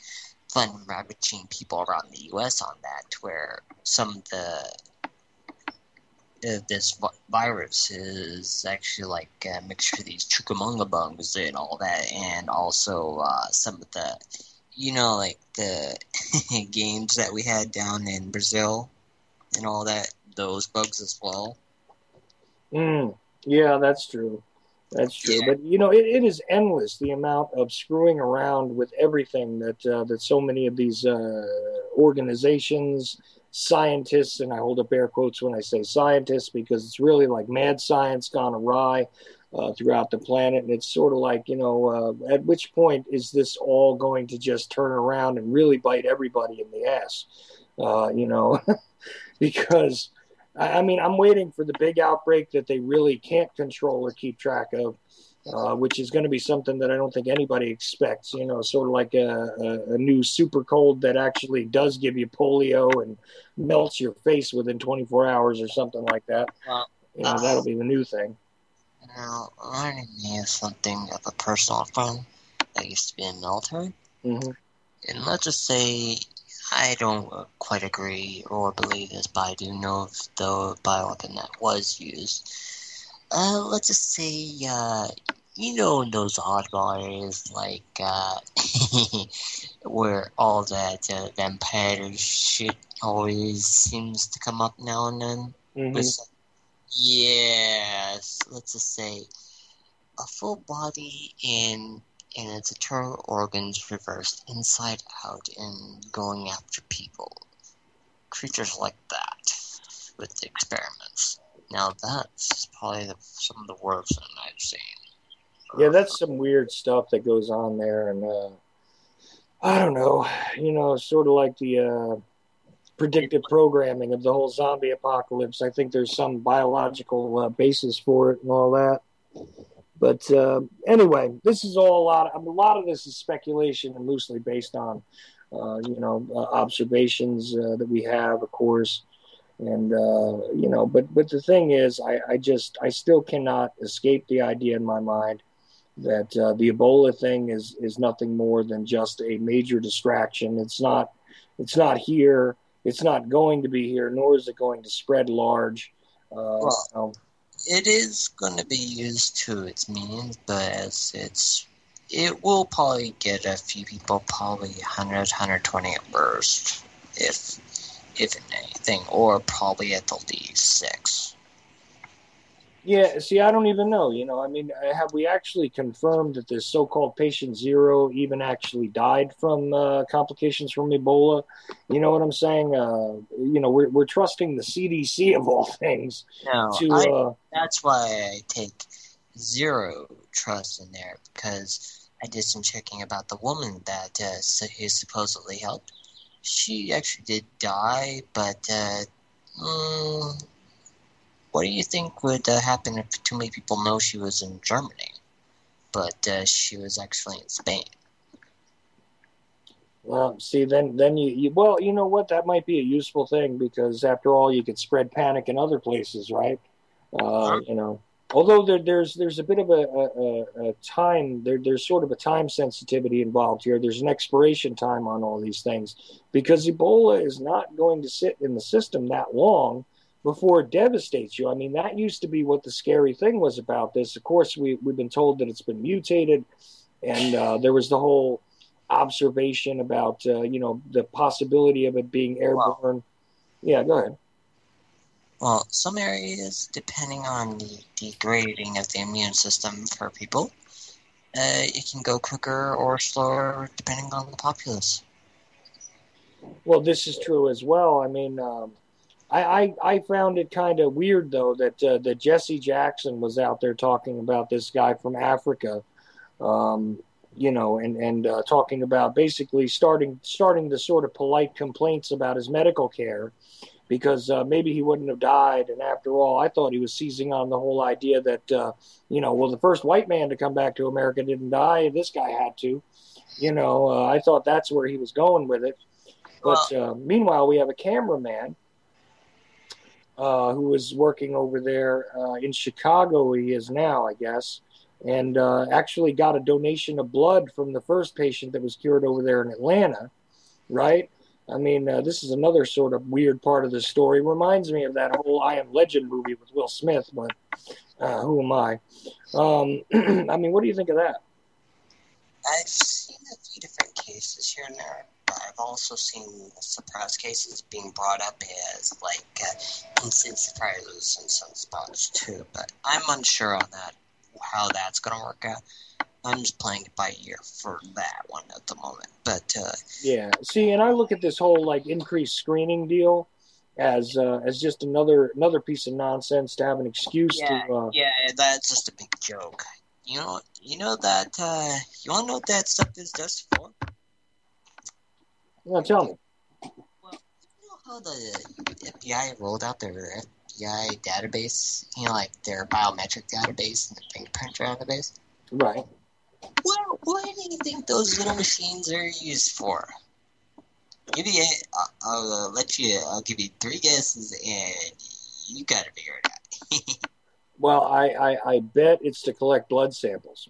fun ravaging people around the U.S. on that, where some of this virus is actually like a mixture of these Chucamonga bugs and all that, and also some of the, like the games that we had down in Brazil and all that, those bugs as well. Yeah, that's true. That's true. Yeah. But, it is endless, the amount of screwing around with everything that so many of these organizations, scientists, and I hold up air quotes when I say scientists, because it's really like mad science gone awry throughout the planet. And it's sort of like, at which point is this all going to just turn around and really bite everybody in the ass? Because, I mean, I'm waiting for the big outbreak that they really can't control or keep track of, which is going to be something that I don't think anybody expects, sort of like a new super cold that actually does give you polio and melts your face within 24 hours or something like that. That'll be the new thing. Now, learning me is something of a personal friend that used to be in the military. Mm-hmm. And let's just say I don't quite agree or believe this, but I do know of the bioweapon that was used. Let's just say, in those oddball areas, like, where all that vampire shit always seems to come up now and then. Mm-hmm. Yes, let's just say a full body and its internal organs reversed inside out and going after people. Creatures like that with the experiments. Now that's probably some of the worst thing I've seen. Yeah, that's some weird stuff that goes on there, and I don't know, sort of like the predictive programming of the whole zombie apocalypse. I think there's some biological basis for it and all that. But anyway, this is all a lot of this is speculation and loosely based on, observations that we have, of course. And, but the thing is, I still cannot escape the idea in my mind that the Ebola thing is nothing more than just a major distraction. It's not here. It's not going to be here, nor is it going to spread large. It is going to be used to its means, but it will probably get a few people, probably 100, 120 at worst, if anything, or probably at the least 6. Yeah, see, I don't even know. I mean, have we actually confirmed that this so-called patient 0 even actually died from complications from Ebola? You know what I'm saying? We're trusting the CDC of all things. No, that's why I take 0 trust in there, because I did some checking about the woman that he supposedly helped. She actually did die, but what do you think would happen if too many people know she was in Germany, but she was actually in Spain? Well, see, then you well, you know what? That might be a useful thing because after all, you could spread panic in other places, right? Although there's a bit of a time there's sort of a time sensitivity involved here. There's an expiration time on all these things because Ebola is not going to sit in the system that long before it devastates you. I mean, that used to be what the scary thing was about this. Of course, we've been told that it's been mutated, and there was the whole observation about the possibility of it being airborne. Wow. Yeah, go ahead. Well, some areas, depending on the degrading of the immune system for people, it can go quicker or slower depending on the populace. Well, this is true as well. I mean, I found it kind of weird, though, that Jesse Jackson was out there talking about this guy from Africa, and talking about basically starting the sort of polite complaints about his medical care. Because maybe he wouldn't have died. And after all, I thought he was seizing on the whole idea that, the first white man to come back to America didn't die. This guy had to. I thought that's where he was going with it. But meanwhile, we have a cameraman who was working over there in Chicago. He is now, I guess, and actually got a donation of blood from the first patient that was cured over there in Atlanta, right? I mean, this is another sort of weird part of the story. Reminds me of that whole I Am Legend movie with Will Smith, but who am I? I mean, what do you think of that? I've seen a few different cases here and there, but I've also seen surprise cases being brought up as, instant surprises in some spots, too. But I'm unsure on that, how that's going to work out. I'm just playing it by ear for that one at the moment. But yeah, see, and I look at this whole increased screening deal as just another piece of nonsense to have an excuse to. Yeah, that's just a big joke. You know that. You want to know what that stuff is just for? Well, tell me. Well, you know how the FBI rolled out their FBI database? Their biometric database and the fingerprint database. Right. Well, what do you think those little machines are used for? I'll give you 3 guesses, and you gotta figure it out. Well, I bet it's to collect blood samples.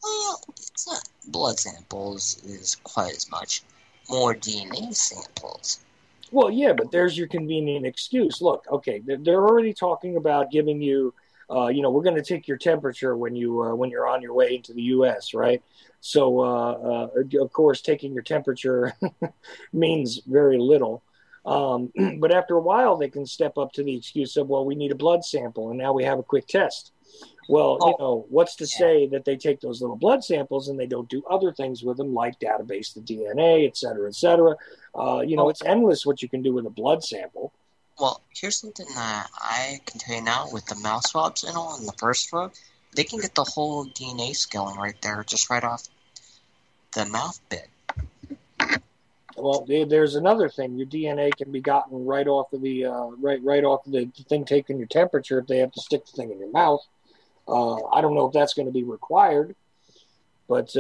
Well, it's not blood samples is quite as much. More DNA samples. Well, yeah, but there's your convenient excuse. Look, okay, they're already talking about giving you. We're going to take your temperature when you're on your way into the U.S., right? So, of course, taking your temperature means very little. But after a while, they can step up to the excuse of, well, we need a blood sample, and now we have a quick test. Well, what's to say that they take those little blood samples and they don't do other things with them, like database the DNA, et cetera, et cetera. It's endless what you can do with a blood sample. Well, here's something that I can tell you now with the mouth swabs and all in the first drug. They can get the whole DNA scaling right there, just right off the mouth bit. Well, there's another thing. Your DNA can be gotten right off of the right off of the thing taking your temperature if they have to stick the thing in your mouth. I don't know if that's going to be required, but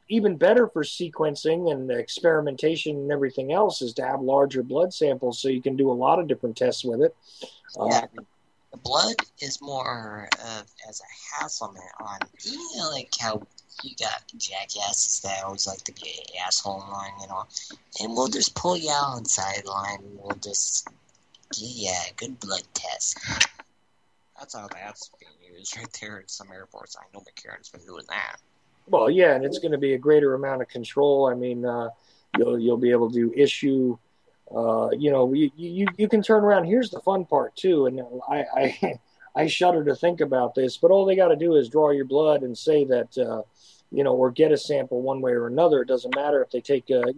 even better for sequencing and experimentation and everything else is to have larger blood samples so you can do a lot of different tests with it. The blood is more as a hassle, man. Like how you got jackasses that always like to be an asshole in line, and we'll just pull you out on sideline. We'll just give you a good blood test. That's how that's being used right there in some airports. I know McCarran's been doing that. Well, yeah, and it's going to be a greater amount of control. I mean, you'll be able to issue. You can turn around. Here's the fun part too, and I shudder to think about this. But all they got to do is draw your blood and say that or get a sample one way or another. It doesn't matter if they take a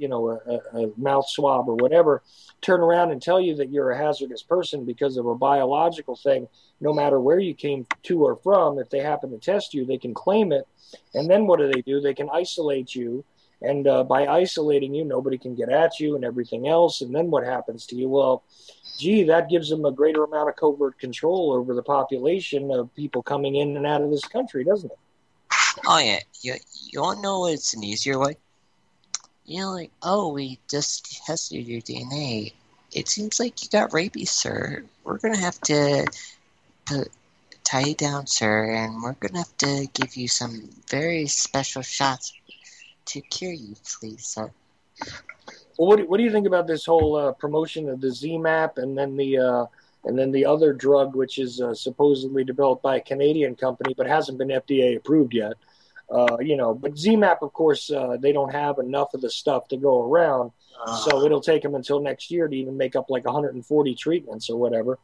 mouth swab or whatever. Turn around and tell you that you're a hazardous person because of a biological thing. No matter where you came to or from, if they happen to test you, they can claim it. And then what do? They can isolate you And by isolating you, nobody can get at you and everything else. And then what happens to you? Well, gee, that gives them a greater amount of covert control over the population of people coming in and out of this country, doesn't it? Oh yeah, you want to know it's an easier way? Like, oh, we just tested your DNA. It seems like you got rabies, sir. We're gonna have to tie you down, sir, and we're gonna have to give you some very special shots to cure you, please, sir. Well, what do you think about this whole promotion of the ZMapp and then the other drug, which is supposedly developed by a Canadian company but hasn't been FDA approved yet? But ZMapp, of course, they don't have enough of the stuff to go around, so it'll take them until next year to even make up like 140 treatments or whatever.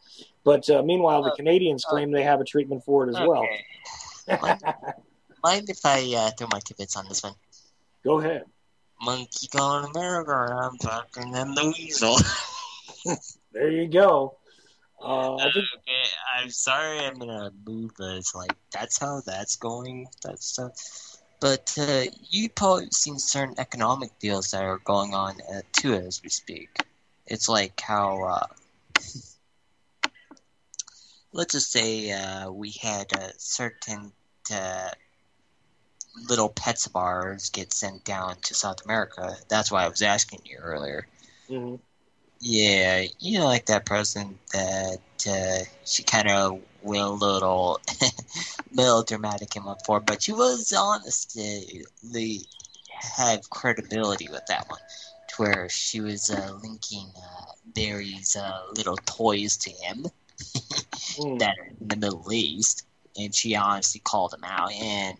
But meanwhile, the Canadians claim they have a treatment for it as well. Mind if I throw my tidbits on this one? Go ahead. Monkey gone America, I'm fucking them the weasel. There you go. Okay, I'm sorry I'm gonna move, but it's like, that's how that's going, that stuff. But you've probably seen certain economic deals that are going on too as we speak. It's like how, let's just say we had a certain little pets of ours get sent down to South America. That's why I was asking you earlier. Mm-hmm. Yeah, like that person that she kind of will little melodramatic him up for, but she was honestly have credibility with that one, to where she was linking Barry's little toys to him that are in the Middle East, and she honestly called him out, and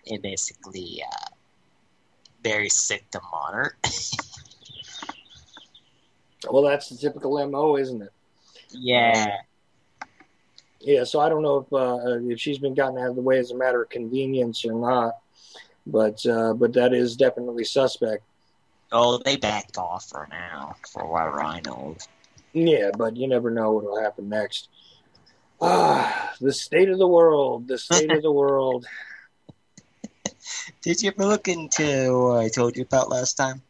it basically Barry sicked him on her. Well, that's the typical MO, isn't it? Yeah. Yeah, so I don't know if she's been gotten out of the way as a matter of convenience or not, but that is definitely suspect. Oh, they backed off for now, for what I know. Yeah, but you never know what will happen next. The state of the world, the state of the world. Did you ever look into what I told you about last time?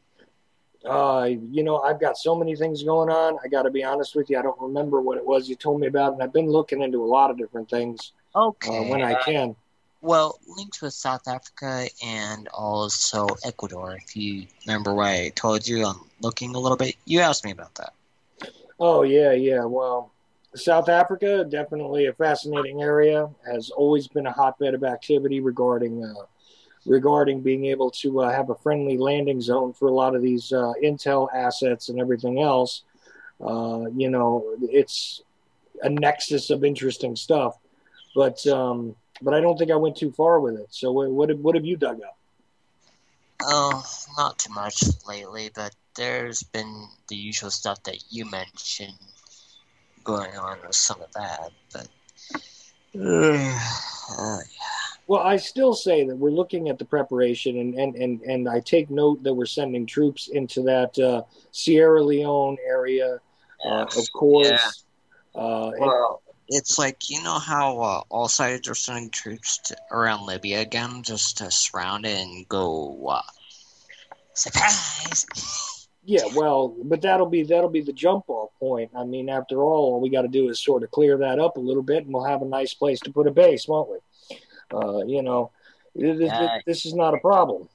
I've got so many things going on. I got to be honest with you. I don't remember what it was you told me about, and I've been looking into a lot of different things. Okay. When I can. Well, linked with South Africa and also Ecuador. If you remember what I told you, I'm looking a little bit. You asked me about that. Oh, yeah. Well, South Africa, definitely a fascinating area. Has always been a hotbed of activity regarding being able to have a friendly landing zone for a lot of these intel assets and everything else. It's a nexus of interesting stuff. But I don't think I went too far with it. So what have you dug up? Oh, not too much lately, but there's been the usual stuff that you mentioned going on with some of that. But Well, I still say that we're looking at the preparation, and I take note that we're sending troops into that Sierra Leone area, of course. Yeah. Well, it's like, how all sides are sending troops around Libya again, just to surround it and go, surprise! Yeah, well, but that'll be the jump-off point. I mean, after all we got to do is sort of clear that up a little bit, and we'll have a nice place to put a base, won't we? This is not a problem.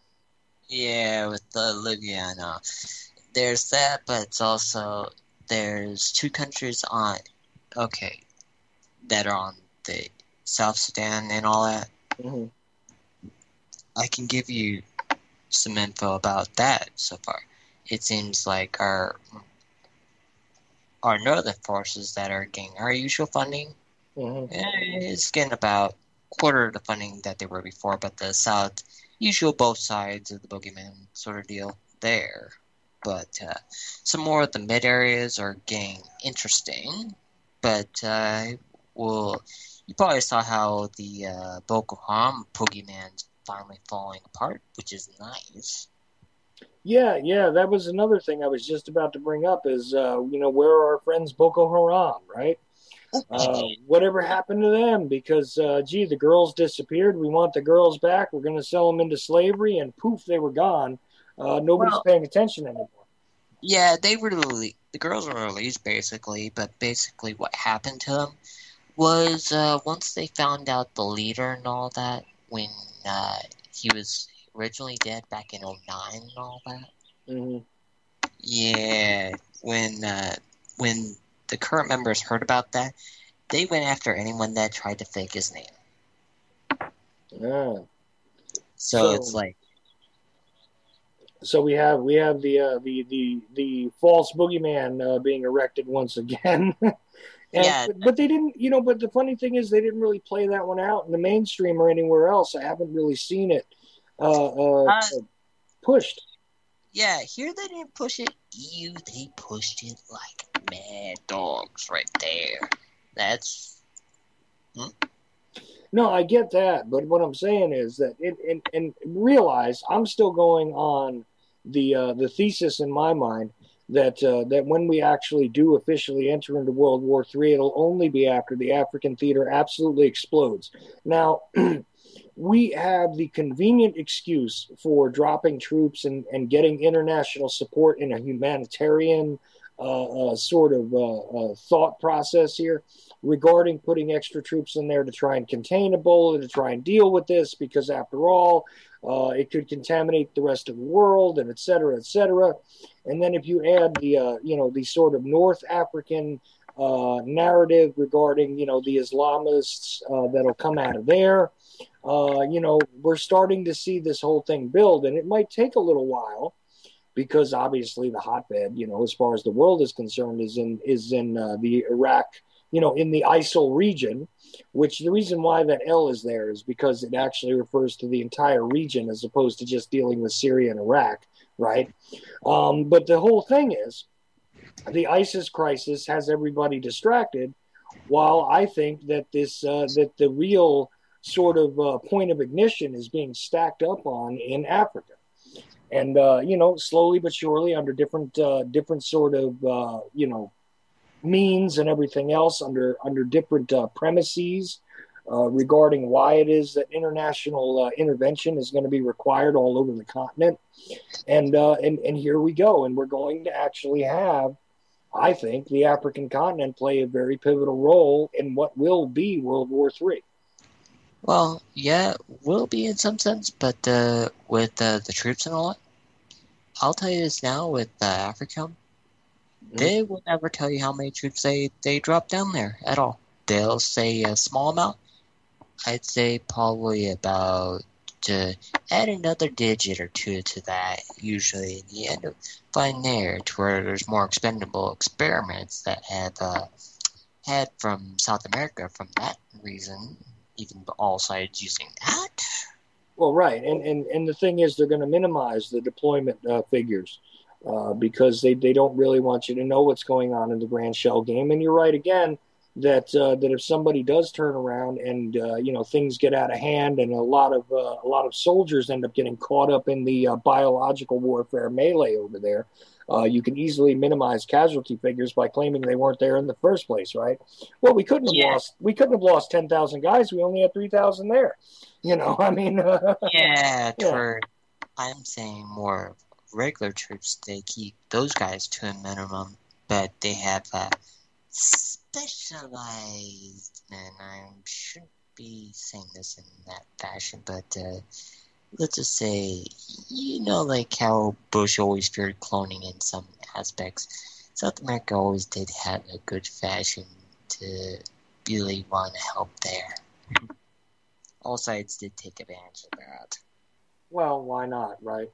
Yeah, with Libya, I know. There's that, but it's also, there's two countries that are on the South Sudan and all that. Mm-hmm. I can give you some info about that so far. It seems like our northern forces that are getting our usual funding, it's getting about quarter of the funding that they were before, but the South, usual both sides of the boogeyman sort of deal there. But some more of the mid areas are getting interesting. But you probably saw how the Boko Haram boogeyman's finally falling apart, which is nice. Yeah, that was another thing I was just about to bring up is, where are our friends Boko Haram, right? Whatever happened to them? Because, the girls disappeared. We want the girls back. We're going to sell them into slavery, and poof, they were gone. Nobody's paying attention anymore. Yeah, the girls were released basically, but basically what happened to them was once they found out the leader and all that, when he was originally dead back in '09 and all that. Mm-hmm. Yeah, when the current members heard about that, they went after anyone that tried to fake his name. Yeah. So it's like. So we have the false boogeyman being erected once again. But they didn't, but the funny thing is they didn't really play that one out in the mainstream or anywhere else. I haven't really seen it pushed. Yeah, here they didn't push it. They pushed it like mad dogs right there. That's. No, I get that, but what I'm saying is that and realize I'm still going on the thesis in my mind that when we actually do officially enter into World War III, it'll only be after the African theater absolutely explodes. Now, we have the convenient excuse for dropping troops and getting international support in a humanitarian sort of thought process here regarding putting extra troops in there to try and contain Ebola, to try and deal with this, because after all, it could contaminate the rest of the world, and et cetera, et cetera. And then if you add the sort of North African narrative regarding, the Islamists that'll come out of there, we're starting to see this whole thing build, and it might take a little while because obviously the hotbed, as far as the world is concerned, is in the Iraq, in the ISIL region, which the reason why that L is there is because it actually refers to the entire region as opposed to just dealing with Syria and Iraq, right? But the whole thing is the ISIS crisis has everybody distracted, while I think that that the real sort of point of ignition is being stacked up on in Africa. And, slowly but surely under different sort of, means and everything else under different premises regarding why it is that international intervention is going to be required all over the continent. And here we go. And we're going to actually have, I think, the African continent play a very pivotal role in what will be World War III. Well, yeah, will be in some sense, but with the troops and all that, I'll tell you this now with Africa, they will never tell you how many troops they drop down there at all. They'll say a small amount. I'd say probably about add another digit or two to that. Usually, in the end of find there to where there's more expendable experiments that have had from South America from that reason. Even all sides using that. Well, right, and the thing is, they're going to minimize the deployment figures because they don't really want you to know what's going on in the grand shell game. And you're right again that if somebody does turn around and things get out of hand, and a lot of soldiers end up getting caught up in the biological warfare melee over there, you can easily minimize casualty figures by claiming they weren't there in the first place, right? Well, we couldn't have lost 10,000 guys. We only had 3,000 there. I'm saying more regular troops. They keep those guys to a minimum, but they have specialized, and I shouldn't be saying this in that fashion, but let's just say, like how Bush always feared cloning in some aspects, South America always did have a good fashion to really want to help there. All sides did take advantage of that. Well, why not, right?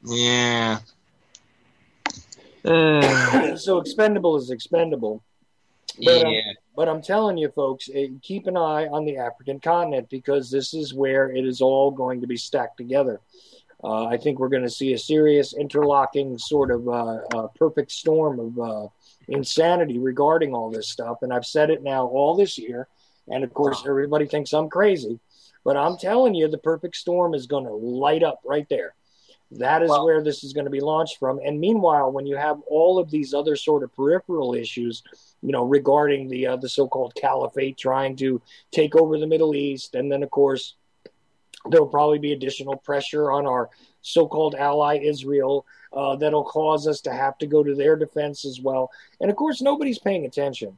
Yeah. So expendable is expendable. But I'm telling you, folks, keep an eye on the African continent, because this is where it is all going to be stacked together. I think we're going to see a serious interlocking sort of perfect storm of insanity regarding all this stuff. And I've said it now all this year. And, of course, everybody thinks I'm crazy. But I'm telling you, the perfect storm is going to light up right there. That is where this is going to be launched from. And meanwhile, when you have all of these other sort of peripheral issues, regarding the so-called caliphate trying to take over the Middle East, and then, of course, there will probably be additional pressure on our so-called ally Israel that'll cause us to have to go to their defense as well. And of course, nobody's paying attention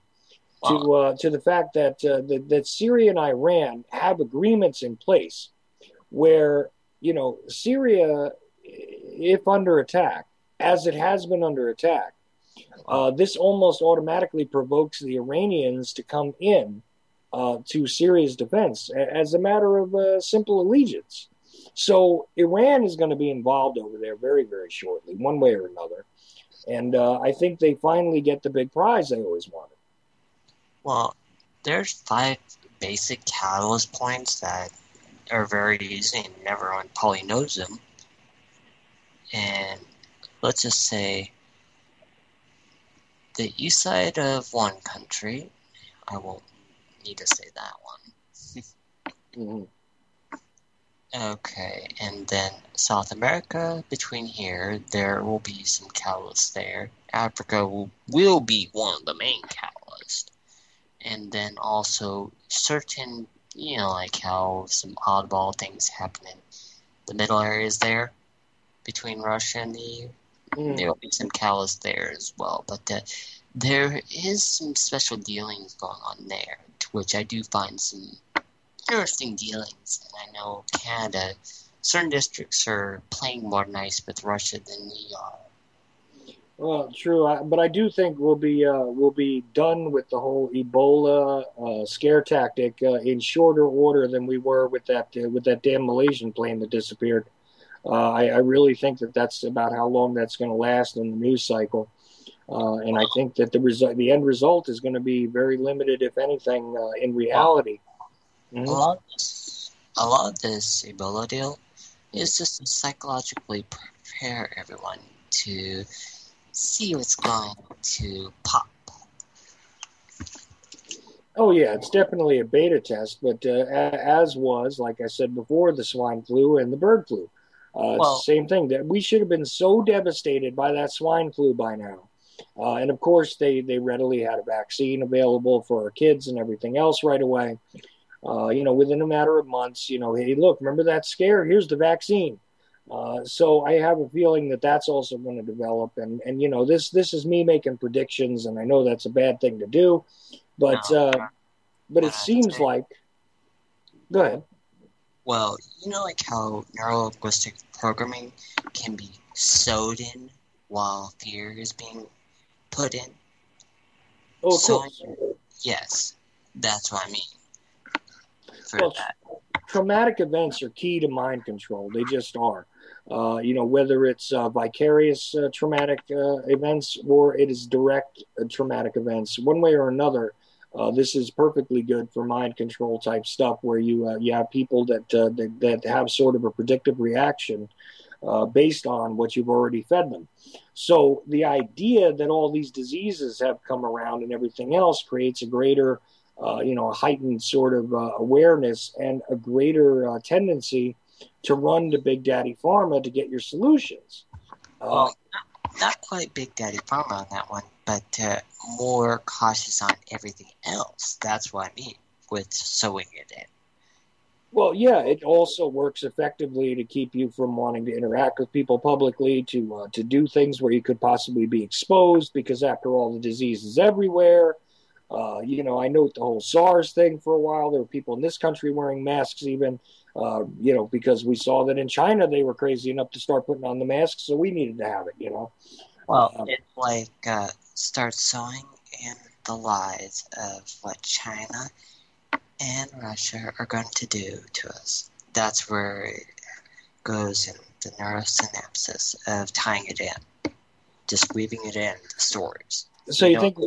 to the fact that that Syria and Iran have agreements in place where, Syria, if under attack, as it has been under attack, this almost automatically provokes the Iranians to come in to Syria's defense as a matter of simple allegiance. So Iran is going to be involved over there very, very shortly, one way or another. And I think they finally get the big prize they always wanted. Well, there's 5 basic catalyst points that are very easy and everyone probably knows them. And let's just say the east side of one country, I won't need to say that one. Okay, and then South America, between here, there will be some catalysts there. Africa will be one of the main catalysts. And then also certain, like how some oddball things happen in the middle areas there, between Russia and the EU. There will be some catalysts there as well. But there is some special dealings going on there, to which I do find some interesting dealings. And I know Canada, certain districts are playing more nice with Russia than we are. Well, true, but I do think we'll be done with the whole Ebola scare tactic in shorter order than we were with that damn Malaysian plane that disappeared. I really think that's about how long that's going to last in the news cycle, and I think that the end result is going to be very limited, if anything, in reality. A lot of this Ebola deal is just to psychologically prepare everyone to see what's going to pop. Oh, yeah, it's definitely a beta test, but as was, like I said before, the swine flu and the bird flu. It's the same thing. That we should have been so devastated by that swine flu by now. And, of course, they readily had a vaccine available for our kids and everything else right away. Within a matter of months, hey, look, remember that scare? Here's the vaccine. So I have a feeling that that's also going to develop. And this is me making predictions, and I know that's a bad thing to do. But it seems like... Go ahead. Well, like how neuro-linguistic programming can be sewed in while fear is being put in? Oh, of course. Yes, that's what I mean. Traumatic events are key to mind control. They just are. Whether it's vicarious traumatic events or it is direct traumatic events, one way or another, this is perfectly good for mind control type stuff where you have people that have sort of a predictive reaction based on what you've already fed them. So the idea that all these diseases have come around and everything else creates a greater a heightened sort of awareness and a greater tendency to run to Big Daddy Pharma to get your solutions. Not quite Big Daddy Pharma on that one, but more cautious on everything else. That's what I mean with sewing it in. Well, yeah, it also works effectively to keep you from wanting to interact with people publicly, to do things where you could possibly be exposed, because after all, the disease is everywhere. I know the whole SARS thing for a while. There were people in this country wearing masks even, because we saw that in China they were crazy enough to start putting on the masks, so we needed to have it, Well, it's like start sewing in the lies of what China and Russia are going to do to us. That's where it goes in the neurosynapses of tying it in, just weaving it in the stories. So you think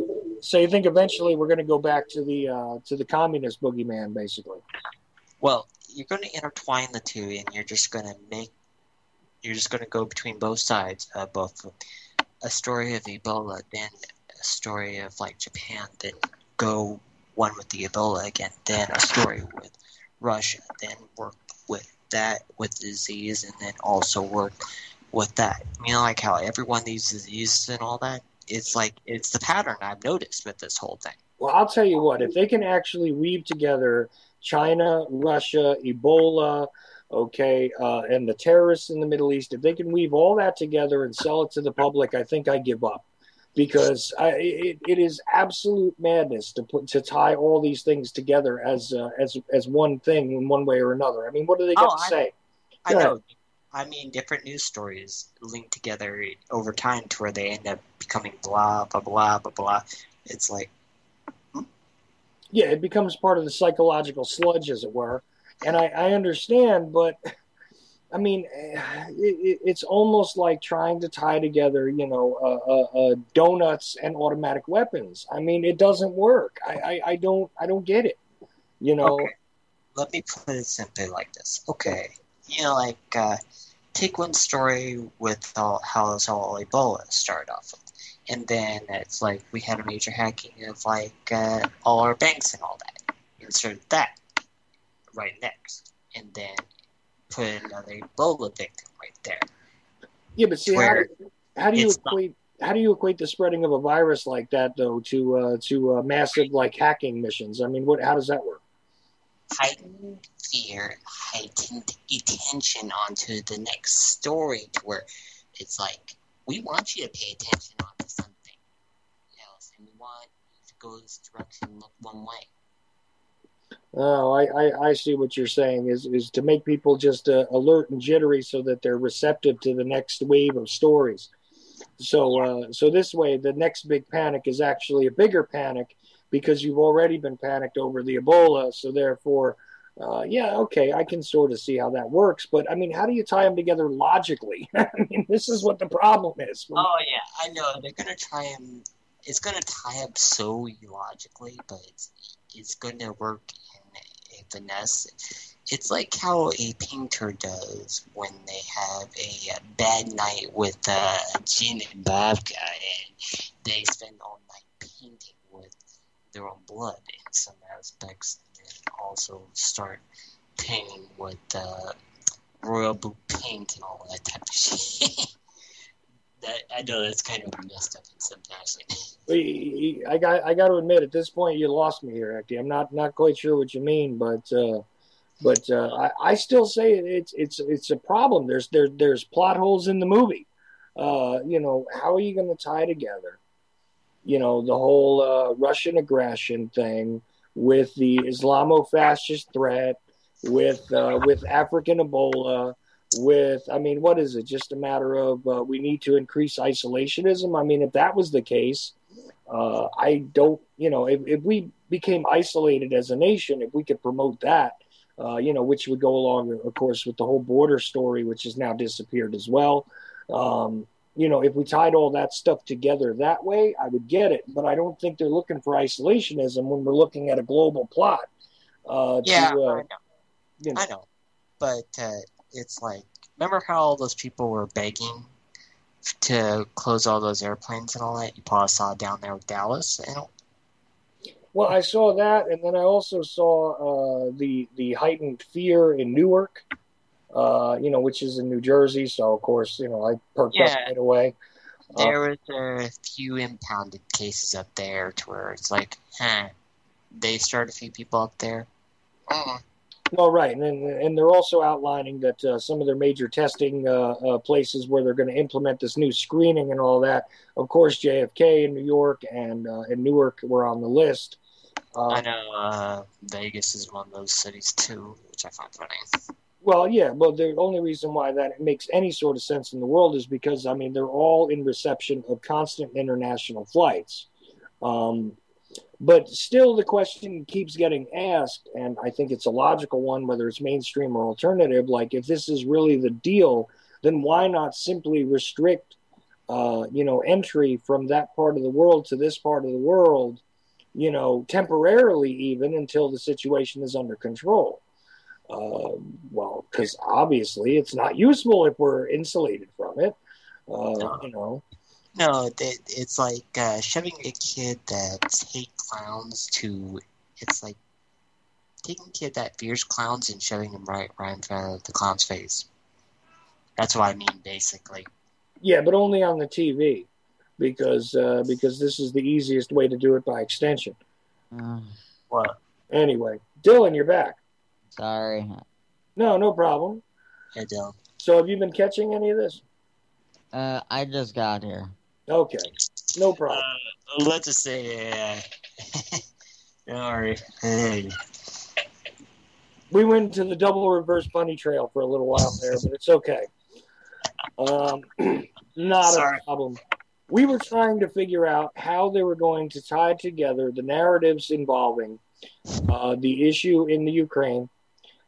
eventually we're going to go back to the communist boogeyman, basically? Well, you're going to intertwine the two, and you're just going to go between both sides of both a story of Ebola, then a story of like Japan, then go one with the Ebola again, then a story with Russia, then work with that with disease, and then also work with that. Like how every one of these diseases and all that. It's the pattern I've noticed with this whole thing. Well, I'll tell you what, if they can actually weave together China, Russia, Ebola, okay, and the terrorists in the Middle East, if they can weave all that together and sell it to the public, I think I give up. Because it is absolute madness to tie all these things together as one thing in one way or another. I mean, what do they got to say? I know. I mean, different news stories linked together over time to where they end up becoming blah, blah, blah, blah, blah. It's like... Yeah, it becomes part of the psychological sludge, as it were. And I understand, but... I mean, it's almost like trying to tie together, donuts and automatic weapons. I mean, it doesn't work. I don't get it. Okay. Let me put it simply like this. Okay, take one story with how this whole Ebola started off with, and then it's like we had a major hacking of all our banks and all that. Insert that right next, and then put another Ebola victim right there. Yeah, but see, how do you equate the spreading of a virus like that though to massive hacking missions? I mean, how does that work? Heightened fear, heightened attention onto the next story, to where it's like we want you to pay attention onto something else, and we want you to go this direction, look one way. Oh, I see what you're saying is to make people just alert and jittery so that they're receptive to the next wave of stories. So this way, the next big panic is actually a bigger panic because you've already been panicked over the Ebola. So therefore, okay, I can sort of see how that works. But I mean, how do you tie them together logically? I mean, this is what the problem is. Oh yeah, I know they're gonna try and it's gonna tie up so illogically, but it's going to work in a finesse. It's like how a painter does when they have a bad night with gin and vodka, and they spend all night painting with their own blood in some aspects, and then also start painting with royal blue paint and all that type of shit. I know that's kind of messed up in some fashion. I got to admit, at this point, you lost me here, Acty. I'm not quite sure what you mean, but I still say it's a problem. There's plot holes in the movie. How are you going to tie together, the whole Russian aggression thing with the Islamo-fascist threat, with African Ebola? What is it? Just a matter of we need to increase isolationism? I mean, if that was the case, I don't, if we became isolated as a nation, if we could promote that, which would go along, of course, with the whole border story, which has now disappeared as well. If we tied all that stuff together that way, I would get it. But I don't think they're looking for isolationism when we're looking at a global plot. I know. But it's like, remember how all those people were begging to close all those airplanes and all that? You probably saw down there with Dallas. Well, I saw that, and then I also saw the heightened fear in Newark, which is in New Jersey. So, of course, I perked up right away. There was a few impounded cases up there to where it's like, they started a few people up there. Well, right, and they're also outlining that some of their major testing places where they're going to implement this new screening and all that. Of course, JFK in New York and Newark were on the list. I know Vegas is one of those cities too, which I find funny. Well, yeah, well, the only reason why that makes any sort of sense in the world is because, they're all in reception of constant international flights. But still, the question keeps getting asked, and I think it's a logical one, whether it's mainstream or alternative. Like, if this is really the deal, then why not simply restrict, entry from that part of the world to this part of the world, temporarily even until the situation is under control? Because obviously it's not useful if we're insulated from it, No, it's like shoving a kid that hates clowns to... It's like taking a kid that fears clowns and shoving him right in front of the clown's face. That's what I mean, basically. Yeah, but only on the TV, because this is the easiest way to do it by extension. What? Anyway, Dylan, you're back. Sorry. No problem. Hey, Dylan. So have you been catching any of this? I just got here. Okay, no problem. Let's just say, don't worry. Hey. We went to the double reverse bunny trail for a little while there, but it's okay. Not a problem. We were trying to figure out how they were going to tie together the narratives involving the issue in the Ukraine,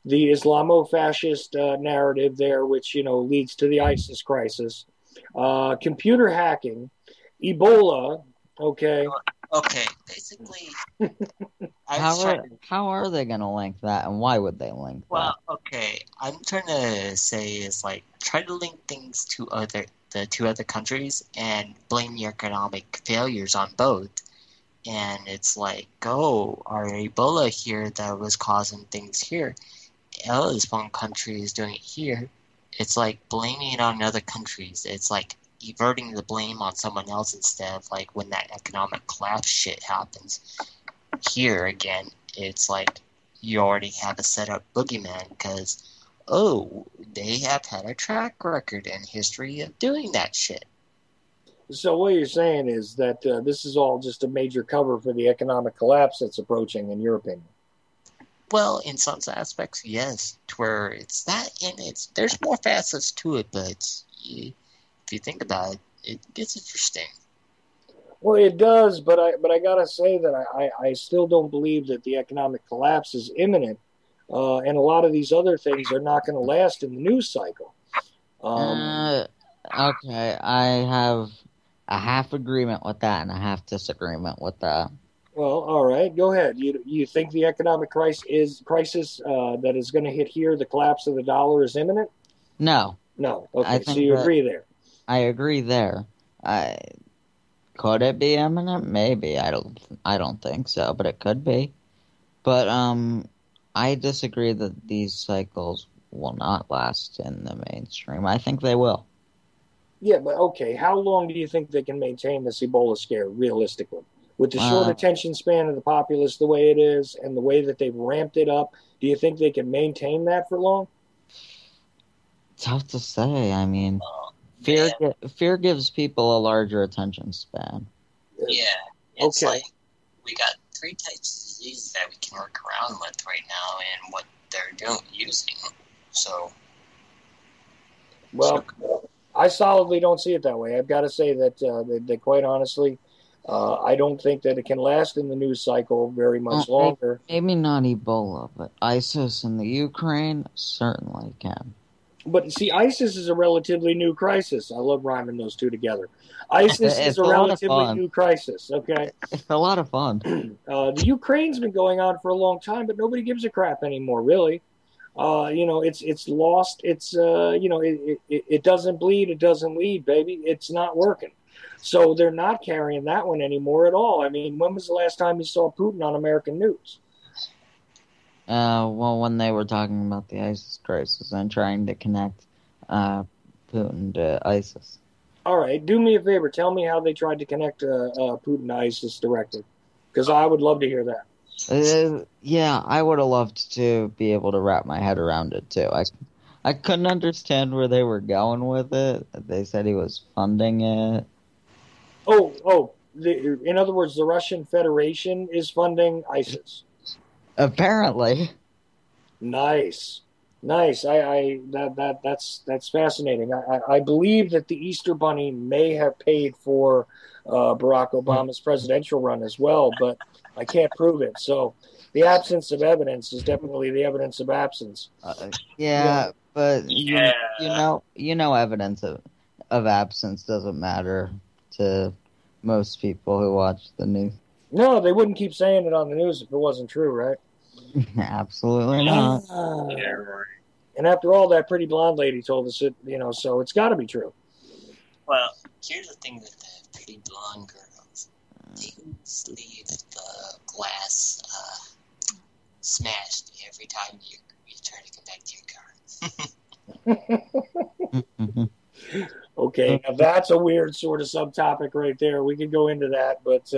the Islamo-fascist narrative there, which leads to the ISIS crisis, computer hacking, Ebola. Okay. Okay, basically, How are they going to link that, and why would they link that? Well, okay, I'm trying to say is like try to link things to the two other countries and blame the economic failures on both. And it's like, our Ebola here that was causing things here, this one country is doing it here. It's like blaming it on other countries. It's like everting the blame on someone else instead of like when that economic collapse shit happens. Here again, it's like you already have a set up boogeyman because, they have had a track record and history of doing that shit. So what you're saying is that this is all just a major cover for the economic collapse that's approaching, in your opinion? Well, in some aspects, yes. To where it's that, and there's more facets to it, but if you think about it, it gets interesting. Well, it does, but I gotta say that I still don't believe that the economic collapse is imminent, and a lot of these other things are not going to last in the news cycle. Okay, I have a half agreement with that and a half disagreement with that. Well, all right, go ahead. You think the economic crisis that is going to hit here, the collapse of the dollar, is imminent? No. Okay, so you agree there. I agree there. Could it be imminent? Maybe. I don't think so, but it could be. But I disagree that these cycles will not last in the mainstream. I think they will. Yeah, but okay, how long do you think they can maintain this Ebola scare realistically? With the short attention span of the populace the way it is and the way that they've ramped it up, do you think they can maintain that for long? Tough to say. I mean, fear gives people a larger attention span. Yeah, it's like we got 3 types of disease that we can work around with right now and what they're using. So, well, I solidly don't see it that way. I've got to say that quite honestly, I don't think that it can last in the news cycle very much longer. Maybe not Ebola, but ISIS in the Ukraine certainly can. But see, ISIS is a relatively new crisis. I love rhyming those two together. ISIS is a relatively new crisis, okay? It's a lot of fun. The Ukraine's been going on for a long time, but nobody gives a crap anymore, really. It's lost. It's, it doesn't bleed, it doesn't lead, baby. It's not working. So they're not carrying that one anymore at all. I mean, when was the last time you saw Putin on American news? Well, when they were talking about the ISIS crisis and trying to connect Putin to ISIS. All right, do me a favor. Tell me how they tried to connect Putin to ISIS directly, because I would love to hear that. Yeah, I would have loved to be able to wrap my head around it, too. I couldn't understand where they were going with it. They said he was funding it. In other words, the Russian Federation is funding ISIS. Apparently. Nice. That's fascinating. I believe that the Easter Bunny may have paid for Barack Obama's presidential run as well, but I can't prove it. So the absence of evidence is definitely the evidence of absence. But you know, evidence of absence doesn't matter to most people who watch the news. No, they wouldn't keep saying it on the news if it wasn't true, right? Absolutely not. Yeah, right. And after all, that pretty blonde lady told us it, so it's got to be true. Well, here's the thing with the pretty blonde girls. They leave the glass smashed every time you try to connect your car. Okay, now that's a weird sort of subtopic right there. We could go into that, but...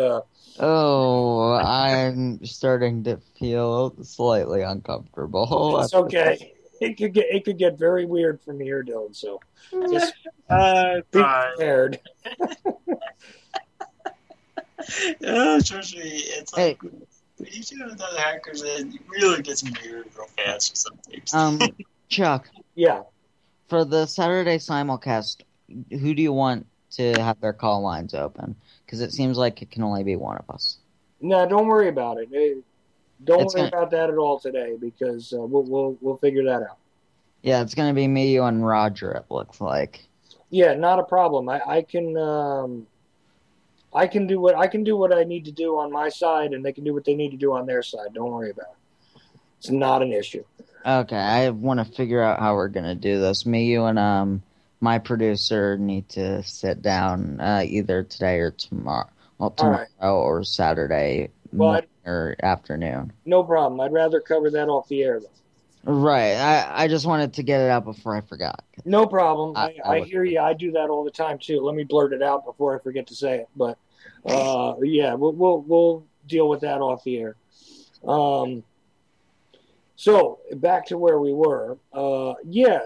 I'm starting to feel slightly uncomfortable. It's okay. it could get very weird from here, Dylan. So just be prepared. Trust me, it's like when you see those other hackers, it really gets weird real fast or something. Chuck. Yeah. For the Saturday simulcast, who do you want to have their call lines open? Because it seems like it can only be one of us. No, don't worry about it. Don't worry about that at all today, because we'll figure that out. Yeah, it's going to be me, you, and Roger. It looks like. Yeah, not a problem. I can do what I need to do on my side, and they can do what they need to do on their side. Don't worry about it. It's not an issue. Okay, I want to figure out how we're going to do this. Me, you, and my producer need to sit down either today or tomorrow. Well, tomorrow or Saturday morning or afternoon. No problem. I'd rather cover that off the air, though. Right. I just wanted to get it out before I forgot. No problem. I hear you. I do that all the time, too. Let me blurt it out before I forget to say it. But, yeah, we'll deal with that off the air. So, back to where we were. The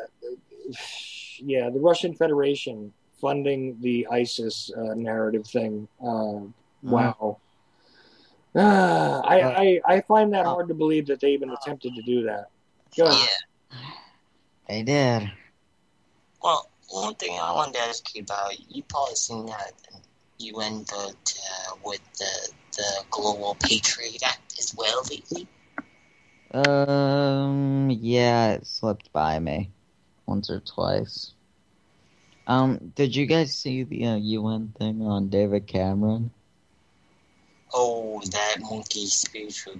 Russian Federation funding the ISIS narrative thing. Wow. I find that hard to believe that they even attempted to do that. Go ahead. Yeah. They did. Well, one thing I wanted to ask you about, you probably seen that UN with the Global Patriot Act as well lately. Yeah, it slipped by me once or twice. Did you guys see the UN thing on David Cameron? Oh, that monkey spiritual.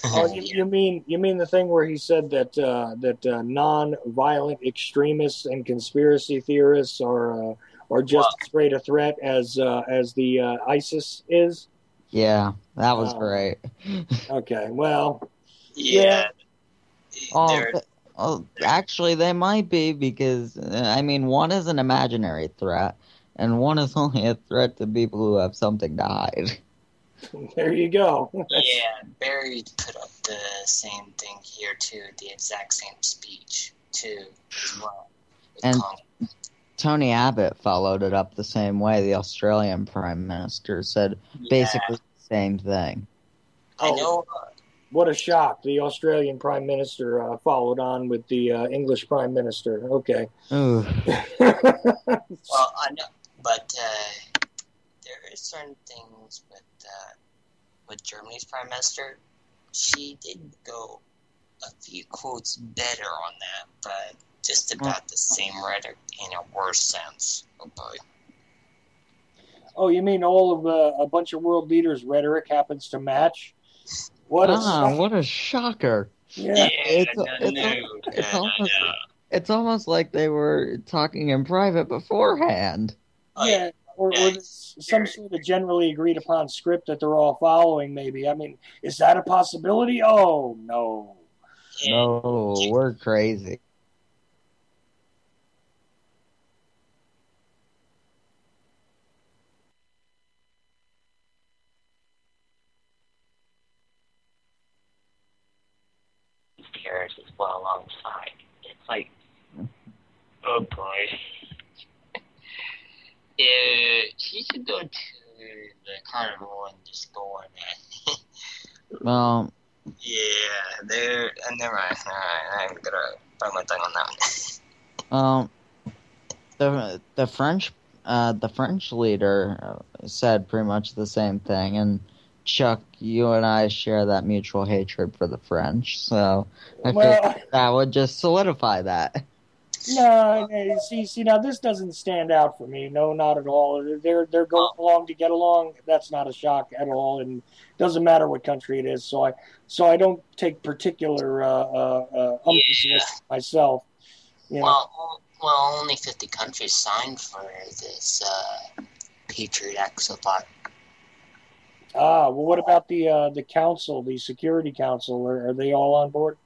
Oh, you mean the thing where he said that non-violent extremists and conspiracy theorists are just as great a threat as the ISIS is? Yeah, that was great. Okay, well, yeah. Actually, they might be because one is an imaginary threat, and one is only a threat to people who have something to hide. There you go. Yeah, Barry put up the same thing here too, the exact same speech too, as well. And Tony Abbott followed it up the same way. The Australian Prime Minister said basically the same thing. I know. What a shock! The Australian Prime Minister followed on with the English Prime Minister. Okay. Ooh. Well, I know, but there are certain things with Germany's Prime Minister. She did go a few quotes better on that, but just about the same rhetoric in a worse sense. Oh boy. Oh, you mean all of a bunch of world leaders' rhetoric happens to match? What a shocker! Yeah, it's almost like they were talking in private beforehand. Yeah, or some sort of generally agreed upon script that they're all following. Maybe. I mean, is that a possibility? Oh no. No, we're crazy. As well alongside. It's like, oh boy. She should go to the carnival and just go on that. Well. Yeah, never mind. Alright, I'm gonna bite my tongue on that one. The French leader said pretty much the same thing, and Chuck, you and I share that mutual hatred for the French, so I think that would just solidify that. No, see, now this doesn't stand out for me. No, not at all. They're going along to get along. That's not a shock at all, and it doesn't matter what country it is. So I don't take particular emphasis myself. You know. Well, only 50 countries signed for this Patriot Act so far. Well, what about the council, the Security Council? Are they all on board?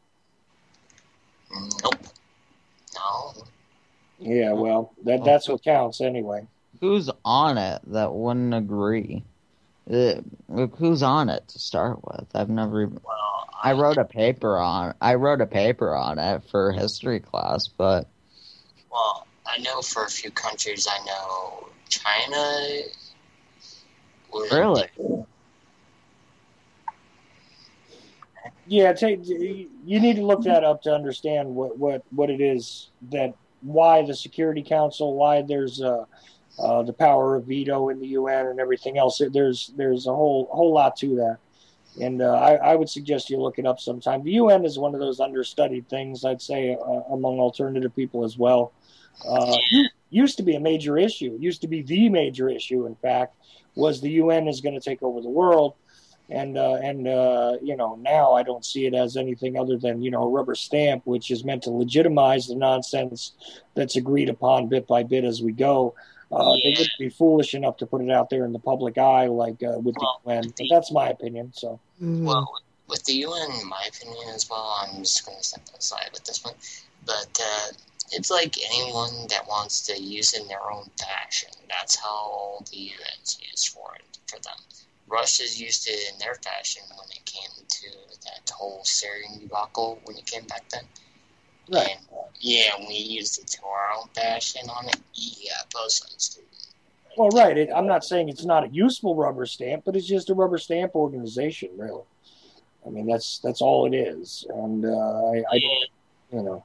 Nope. No. Yeah, well, that's what counts anyway. Who's on it that wouldn't agree? Who's on it to start with? I've never even... Well, I wrote a paper on it for history class, but... Well, I know for a few countries, I know China would... Really? Yeah, you need to look that up to understand what it is that why the Security Council, why there's the power of veto in the UN and everything else. There's a whole lot to that, and I would suggest you look it up sometime. The UN is one of those understudied things, I'd say, among alternative people as well. Used to be a major issue. Used to be the major issue. In fact, was the UN is going to take over the world. And now I don't see it as anything other than, a rubber stamp, which is meant to legitimize the nonsense that's agreed upon bit by bit as we go. They wouldn't be foolish enough to put it out there in the public eye with the UN. But that's my opinion. So. Well, with the UN, in my opinion as well, I'm just going to step aside with this one. But it's like anyone that wants to use it in their own fashion. That's how the UN's used for them. Russia's used it in their fashion when it came to that whole Syrian debacle when it came back then. Right. And we used it to our own fashion on it. Yeah, both sides do. Well, right. I'm not saying it's not a useful rubber stamp, but it's just a rubber stamp organization, really. I mean, that's all it is. And I don't.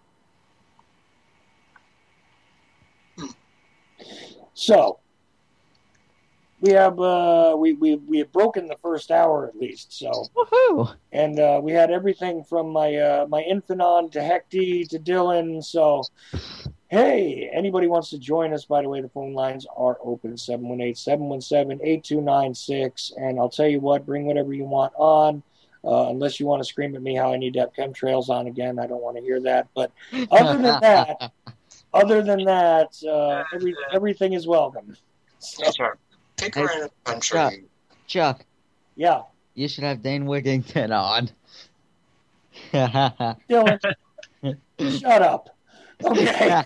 So we have we have broken the first hour at least. So woohoo! And we had everything from my Infinon to Hecty to Dylan. So hey, anybody wants to join us? By the way, the phone lines are open 718-717-8296. And I'll tell you what, bring whatever you want on. Unless you want to scream at me how I need to have chemtrails on again, I don't want to hear that. But other than that, everything is welcome. That's right. Pick a random country. Chuck. Yeah. You should have Dane Wigington on. Dylan, shut up. Okay.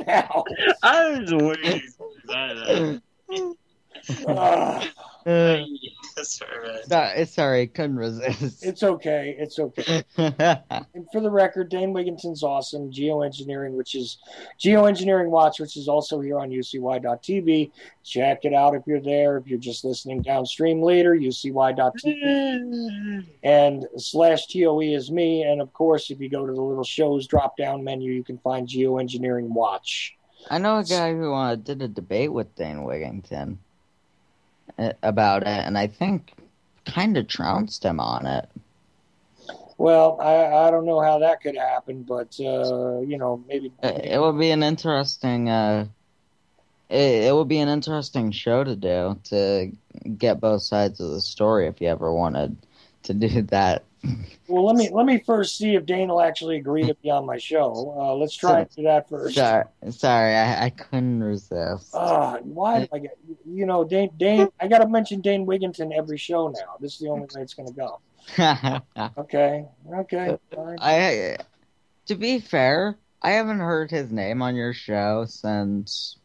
Now. I was waiting for that. Sorry, couldn't resist. It's okay. And for the record, Dane Wigington's awesome. Geoengineering Watch, which is also here on UCY.tv. Check it out if you're there. If you're just listening downstream later, UCY.tv. And /TOE is me. And of course, if you go to the little shows drop-down menu, you can find Geoengineering Watch. I know a guy who did a debate with Dane Wigington about it, and I think kind of trounced him on it. Well, I don't know how that could happen, but maybe it would be an interesting it would be an interesting show to do, to get both sides of the story if you ever wanted to do that. Well, let me first see if Dane will actually agree to be on my show. Let's try and do that first. Sorry, I couldn't resist. Why did I get Dane? I got to mention Dane Wigington every show now. This is the only way it's going to go. Okay. Fine. To be fair, I haven't heard his name on your show since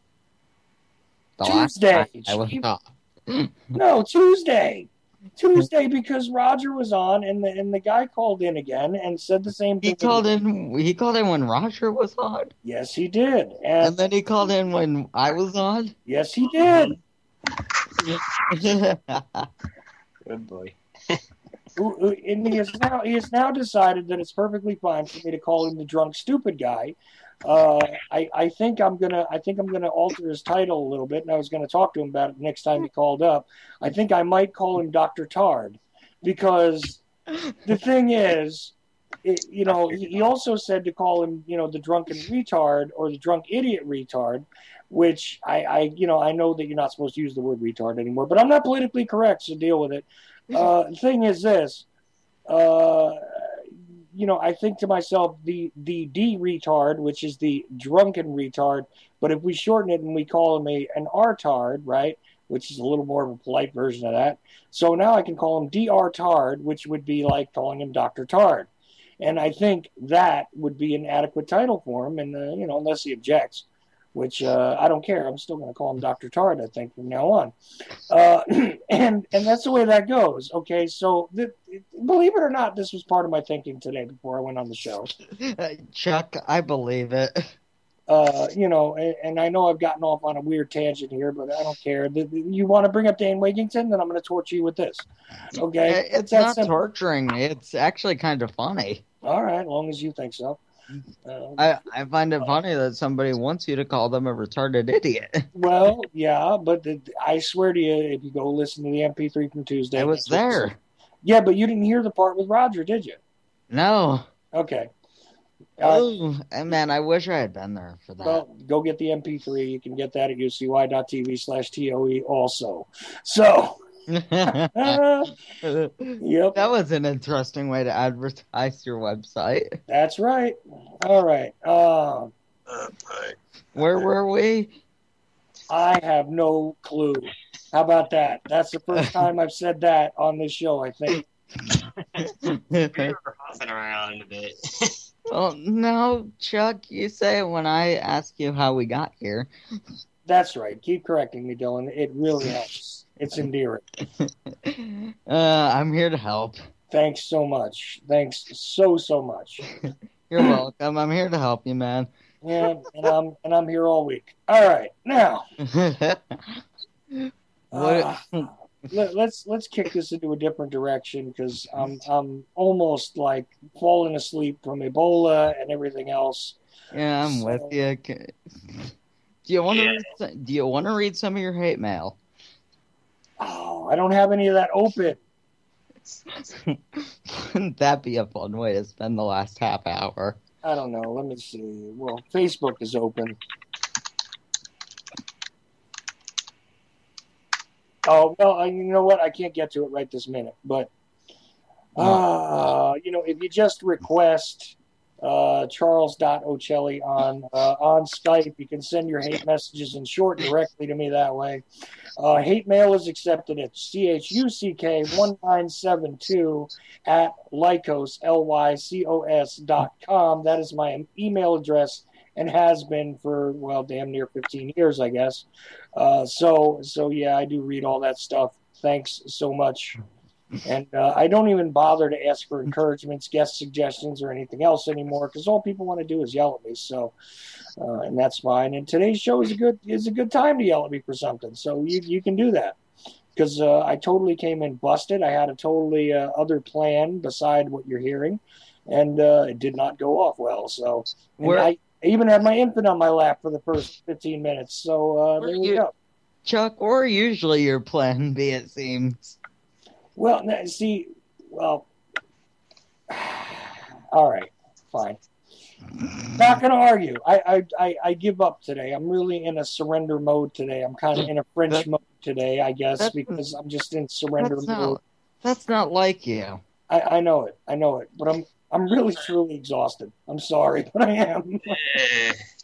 the Tuesday. last time I was on. No, Tuesday, because Roger was on, and the guy called in again and said the same thing. He called in when Roger was on? Yes, he did. And then he called in when I was on? Yes, he did. Good boy. And he has now decided that it's perfectly fine for me to call him the drunk stupid guy. I think I'm gonna alter his title a little bit, and I was gonna talk to him about it the next time he called up. I think I might call him Dr. Tard, because the thing is, he also said to call him, the drunken retard or the drunk idiot retard, which I know that you're not supposed to use the word retard anymore, but I'm not politically correct, so deal with it. The thing is this. I think to myself, the D retard, which is the drunken retard, but if we shorten it and we call him an R-tard, right, which is a little more of a polite version of that. So now I can call him DR Tard, which would be like calling him Dr. Tard. And I think that would be an adequate title for him, and unless he objects, which I don't care. I'm still going to call him Dr. Tard, I think, from now on. And that's the way that goes. Okay, so believe it or not, this was part of my thinking today before I went on the show. Chuck, I believe it. And I know I've gotten off on a weird tangent here, but I don't care. You want to bring up Dane Wigington, then I'm going to torture you with this. Okay? It's not torturing me. It's actually kind of funny. All right, as long as you think so. I find it funny that somebody wants you to call them a retarded idiot. Well, yeah, but I swear to you, if you go listen to the MP3 from Tuesday... I was there. Yeah, but you didn't hear the part with Roger, did you? No. Okay. Oh, man, I wish I had been there for that. Well, go get the MP3. You can get that at ucy.tv/TOE also. So... Yep. That was an interesting way to advertise your website. That's right. All right. Where were we? I have no clue. How about that? That's the first time I've said that on this show, I think. We were hopping around a bit. Well, no, Chuck, you say it when I ask you how we got here. That's right. Keep correcting me, Dylan. It really helps. It's endearing. I'm here to help. Thanks so much. Thanks so much. You're welcome. I'm here to help you, man. Yeah, and I'm here all week. All right, now. Let's kick this into a different direction because I'm almost like falling asleep from Ebola and everything else. Yeah, I'm with you. Do you want to read some of your hate mail? Oh, I don't have any of that open. Wouldn't that be a fun way to spend the last half hour? I don't know. Let me see. Well, Facebook is open. Oh, well, you know what? I can't get to it right this minute. But, if you just request Charles.Ochelli on Skype, you can send your hate messages in short directly to me that way. Hate mail is accepted at CHUCK1972 at Lycos, LYCOS.com. That is my email address and has been for, well, damn near 15 years, I guess. So yeah, I do read all that stuff. Thanks so much. And I don't even bother to ask for encouragements, guest suggestions, or anything else anymore because all people want to do is yell at me. So, and that's fine. And today's show is a good time to yell at me for something. So you can do that because I totally came in busted. I had a totally other plan beside what you're hearing, and it did not go off well. So I even had my infant on my lap for the first 15 minutes. So there we go. Chuck, or usually your plan B, it seems. Well, see, all right, fine. Not going to argue. I give up today. I'm really in a surrender mode today. I'm kind of in a French mode today, I guess, because I'm just in surrender mode. That's not like you. I know it. But I'm really, truly exhausted. I'm sorry, but I am.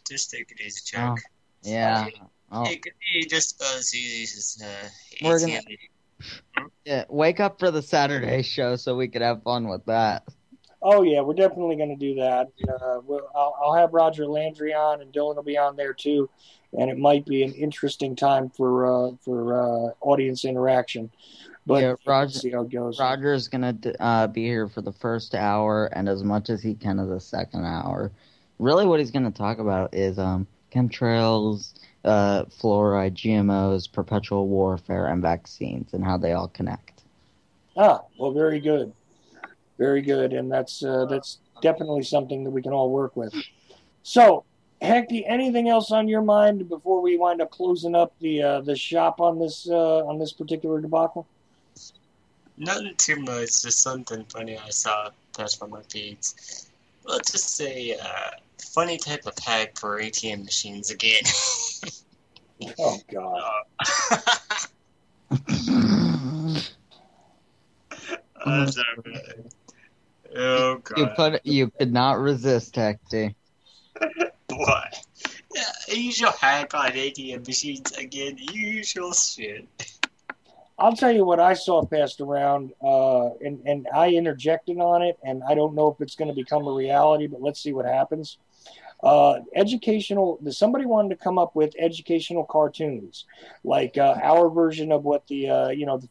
Just take it easy, Chuck. Yeah. Take it easy, just as easy as we're gonna... Yeah, wake up for the Saturday show so we could have fun with that. Oh, yeah, we're definitely going to do that. I'll have Roger Landry on, and Dylan will be on there, too. And it might be an interesting time for audience interaction. But yeah, let's see how it goes. Roger's going to be here for the first hour and as much as he can of the second hour. Really what he's going to talk about is chemtrails, fluoride, GMOs, perpetual warfare, and vaccines, and how they all connect. Ah, well, very good. Very good, and that's definitely something that we can all work with. So, Hecty, anything else on your mind before we wind up closing up the shop on this particular debacle? Nothing too much, just something funny I saw pass from my feeds. Let's just say, funny type of hack for ATM machines again. Oh, God. Oh, God. You could not resist, Hecty. What? Yeah, usual hack on ATM machines again. Usual shit. I'll tell you what I saw passed around, and I interjected on it, and I don't know if it's going to become a reality, but let's see what happens. Somebody wanted to come up with educational cartoons, like our version of what the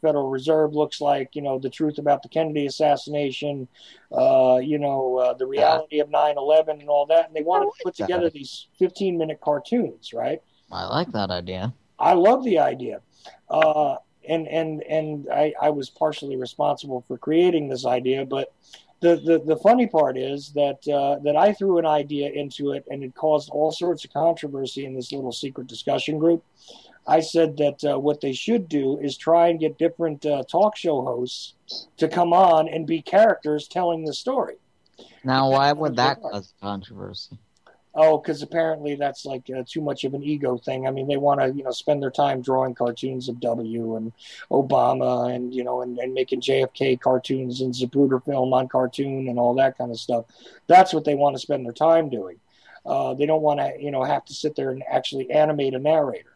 Federal Reserve looks like, the truth about the Kennedy assassination, the reality of 9/11 and all that. And they wanted to put together these 15-minute cartoons, right? I like that idea. I love the idea. And I was partially responsible for creating this idea, but the funny part is that I threw an idea into it, and it caused all sorts of controversy in this little secret discussion group. I said that what they should do is try and get different talk show hosts to come on and be characters telling the story. Now, why would that cause controversy? Oh, because apparently that's like too much of an ego thing. I mean, they want to, spend their time drawing cartoons of W and Obama and, and making JFK cartoons and Zapruder film on cartoon and all that kind of stuff. That's what they want to spend their time doing. They don't want to, have to sit there and actually animate a narrator.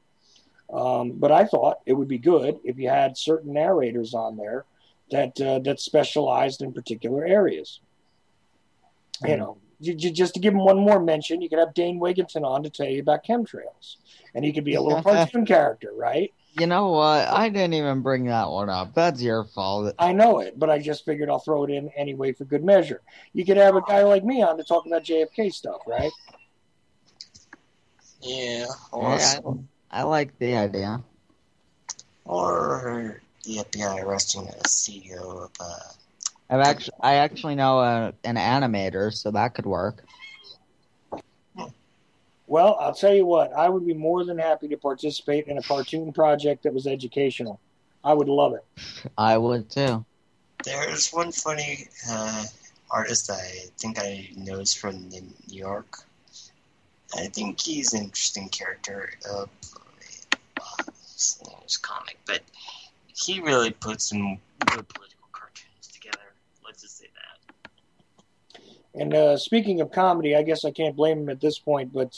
But I thought it would be good if you had certain narrators on there that specialized in particular areas. Just to give him one more mention, you could have Dane Wigington on to tell you about chemtrails. And he could be a little cartoon character, right? You know what? I didn't even bring that one up. That's your fault. I know it, but I just figured I'll throw it in anyway for good measure. You could have a guy like me on to talk about JFK stuff, right? Yeah. I like the idea. Or the FBI arresting a CEO of I actually know an animator, so that could work. Well, I'll tell you what, I would be more than happy to participate in a cartoon project that was educational. I would love it. I would too. There's one funny artist I think I know is from New York. I think he's an interesting character. His name is comic, but he really puts some good political cartoons together. Let's just say that. And speaking of comedy, I guess I can't blame him at this point, but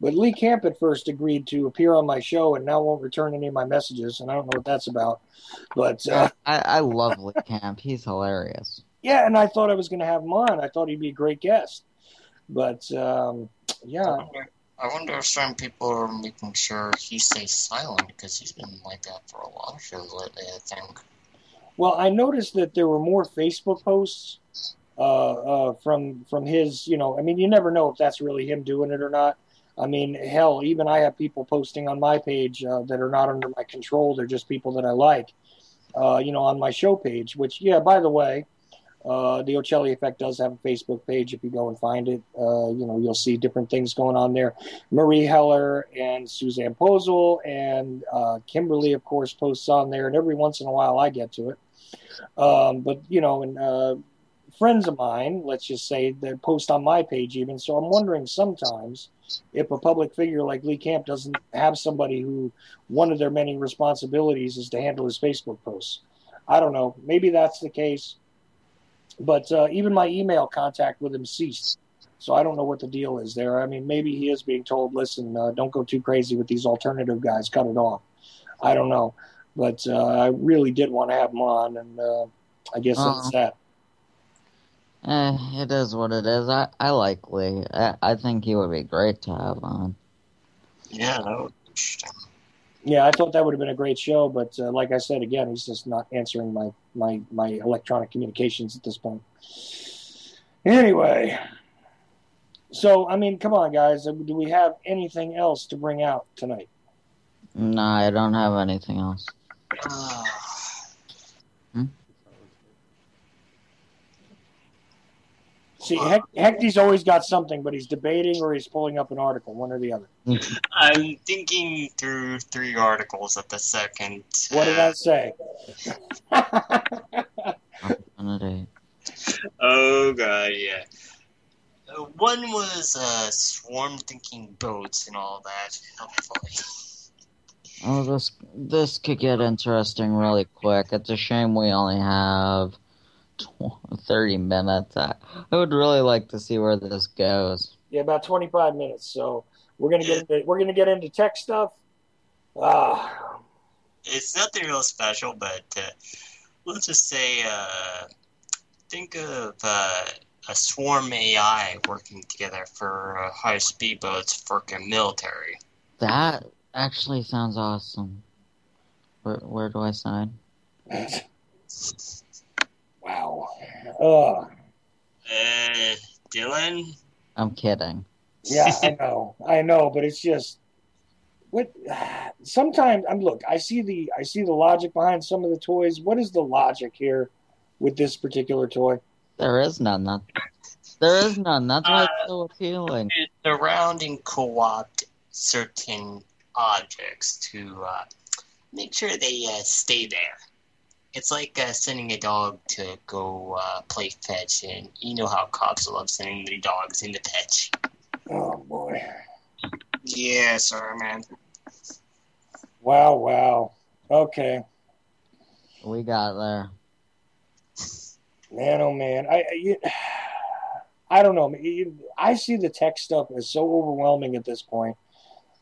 Lee Camp at first agreed to appear on my show and now won't return any of my messages, and I don't know what that's about. But I love Lee Camp. He's hilarious. Yeah, and I thought I was going to have him on. I thought he'd be a great guest. But, yeah. I wonder if certain people are making sure he stays silent, because he's been like that for a lot of shows lately, I think. Well, I noticed that there were more Facebook posts from his, I mean, you never know if that's really him doing it or not. I mean, hell, even I have people posting on my page that are not under my control. They're just people that I like, on my show page, which, yeah, by the way, the Ochelli Effect does have a Facebook page. If you go and find it, you'll see different things going on there. Marie Heller and Suzanne Posel and Kimberly, of course, posts on there, and every once in a while I get to it. But, friends of mine, let's just say, they post on my page even. So I'm wondering sometimes if a public figure like Lee Camp doesn't have somebody who one of their many responsibilities is to handle his Facebook posts. I don't know. Maybe that's the case. But even my email contact with him ceased. So I don't know what the deal is there. I mean, maybe he is being told, listen, don't go too crazy with these alternative guys. Cut it off. I don't know. But I really did want to have him on, and I guess that's that. It is what it is. I like Lee. I think he would be great to have on. Yeah, that would be interesting. Yeah, I thought that would have been a great show, but like I said, again, he's just not answering my electronic communications at this point. Anyway, so, I mean, come on, guys. Do we have anything else to bring out tonight? No, I don't have anything else. See, Hecty's always got something, but he's debating or he's pulling up an article, one or the other. I'm thinking through 3 articles at the second. What did I say? Oh, God, yeah. One was swarm thinking boats and all that. Hopefully. Oh, this could get interesting really quick. It's a shame we only have 30 minutes. I would really like to see where this goes. Yeah, about 25 minutes. So we're gonna get into tech stuff. It's nothing real special, but let's just say think of a swarm AI working together for high speedboats for military. That actually sounds awesome. Where do I sign? Wow. Dylan? I'm kidding. Yeah, I know, but it's just what. Sometimes look. I see the logic behind some of the toys. What is the logic here with this particular toy? There is none. There is none. That's why it's so appealing. Surrounding co-opt certain objects to make sure they stay there. It's like sending a dog to go play fetch, and you know how cops love sending their dogs into fetch. Oh boy. Yeah, sorry, man. Wow. Okay. We got there. Man, oh man. I don't know. I see the tech stuff as so overwhelming at this point.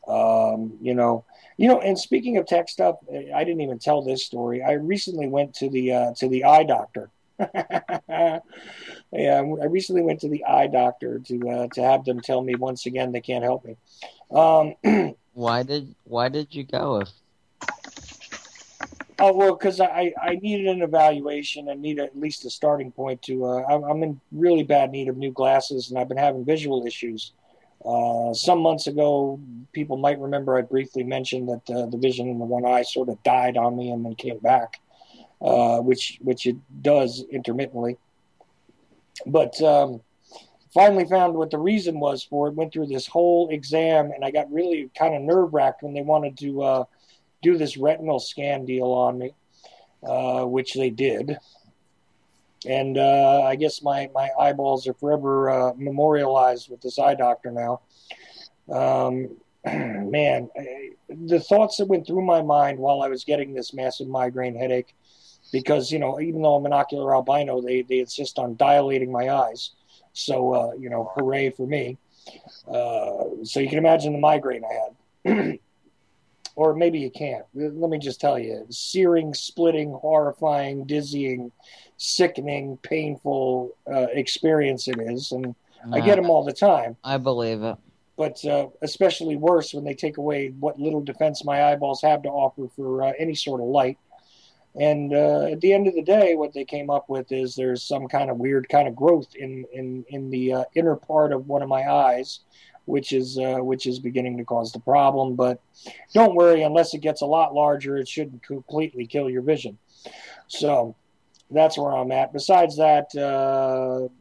And speaking of tech stuff, I didn't even tell this story. I recently went to the eye doctor. Yeah, I recently went to the eye doctor to have them tell me once again they can't help me. Why did you go? Oh, well, because I needed an evaluation and need at least a starting point to. I'm in really bad need of new glasses, and I've been having visual issues. Some months ago, people might remember I briefly mentioned that the vision in the one eye sort of died on me and then came back, which it does intermittently. But finally found what the reason was for it. Went through this whole exam, and I got really kind of nerve-wracked when they wanted to do this retinal scan deal on me, which they did. And I guess my eyeballs are forever memorialized with this eye doctor now. Man, the thoughts that went through my mind while I was getting this massive migraine headache, because, even though I'm an ocular albino, they insist on dilating my eyes. So, hooray for me. So you can imagine the migraine I had. Or maybe you can't. Let me just tell you. Searing, splitting, horrifying, dizzying, sickening, painful experience it is. And I get them all the time. I believe it. But especially worse when they take away what little defense my eyeballs have to offer for any sort of light. And at the end of the day, what they came up with is there's some kind of weird kind of growth in the inner part of one of my eyes, which is beginning to cause the problem. But don't worry, unless it gets a lot larger, it shouldn't completely kill your vision. So that's where I'm at. Besides that,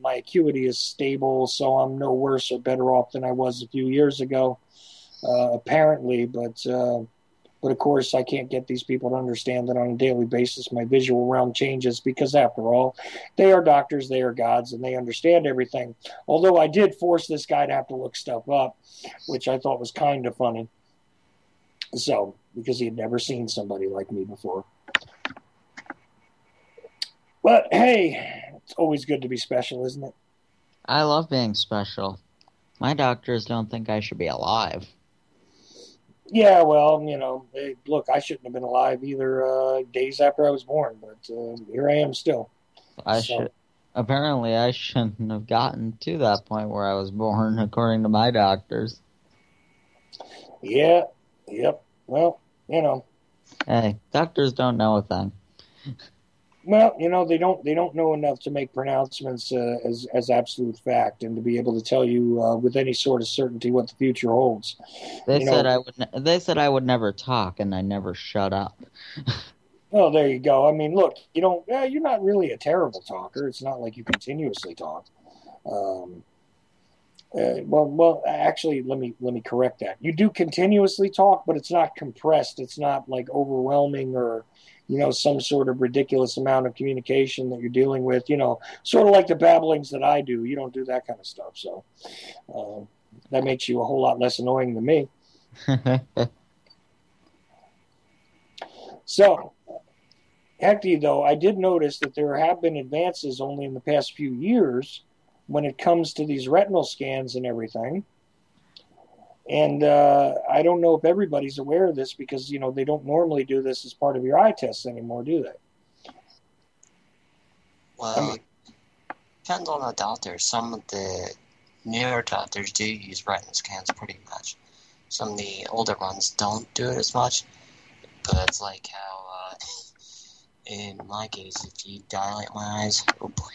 my acuity is stable, so I'm no worse or better off than I was a few years ago, apparently. But of course, I can't get these people to understand that on a daily basis my visual realm changes because, after all, they are doctors, they are gods, and they understand everything. Although I did force this guy to have to look stuff up, which I thought was kind of funny. So, because he had never seen somebody like me before. But, hey, it's always good to be special, isn't it? I love being special. My doctors don't think I should be alive. Yeah, well, look, I shouldn't have been alive either days after I was born, but here I am still. Apparently, I shouldn't have gotten to that point where I was born, according to my doctors. Yeah, yep. Well, Hey, doctors don't know a thing. Well, they don't know enough to make pronouncements as absolute fact and to be able to tell you with any sort of certainty what the future holds. They said I would never talk, and I never shut up. Well, there you go. I mean, look, you're not really a terrible talker. It's not like you continuously talk. Well, actually, let me correct that. You do continuously talk, but it's not compressed. It's not like overwhelming or some sort of ridiculous amount of communication that you're dealing with, sort of like the babblings that I do. You don't do that kind of stuff. So that makes you a whole lot less annoying than me. So, Hecty, though, I did notice that there have been advances only in the past few years when it comes to these retinal scans and everything. And I don't know if everybody's aware of this because, they don't normally do this as part of your eye tests anymore, do they? Well, Depends on the doctor. Some of the newer doctors do use retina scans pretty much. Some of the older ones don't do it as much. But it's like how, in my case, if you dilate my eyes, oh boy,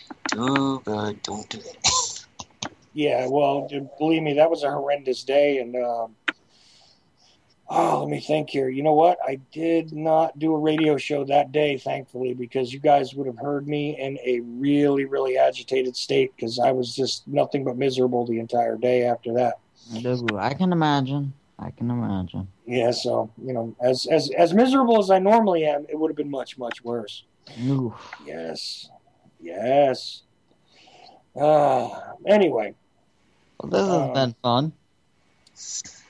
don't do it. Yeah, well, believe me, that was a horrendous day, and let me think here. You know what? I did not do a radio show that day, thankfully, because you guys would have heard me in a really, really agitated state because I was just nothing but miserable the entire day after that. I can imagine. Yeah, so, as miserable as I normally am, it would have been much, much worse. Oof. Yes. Anyway. Well, this has been fun.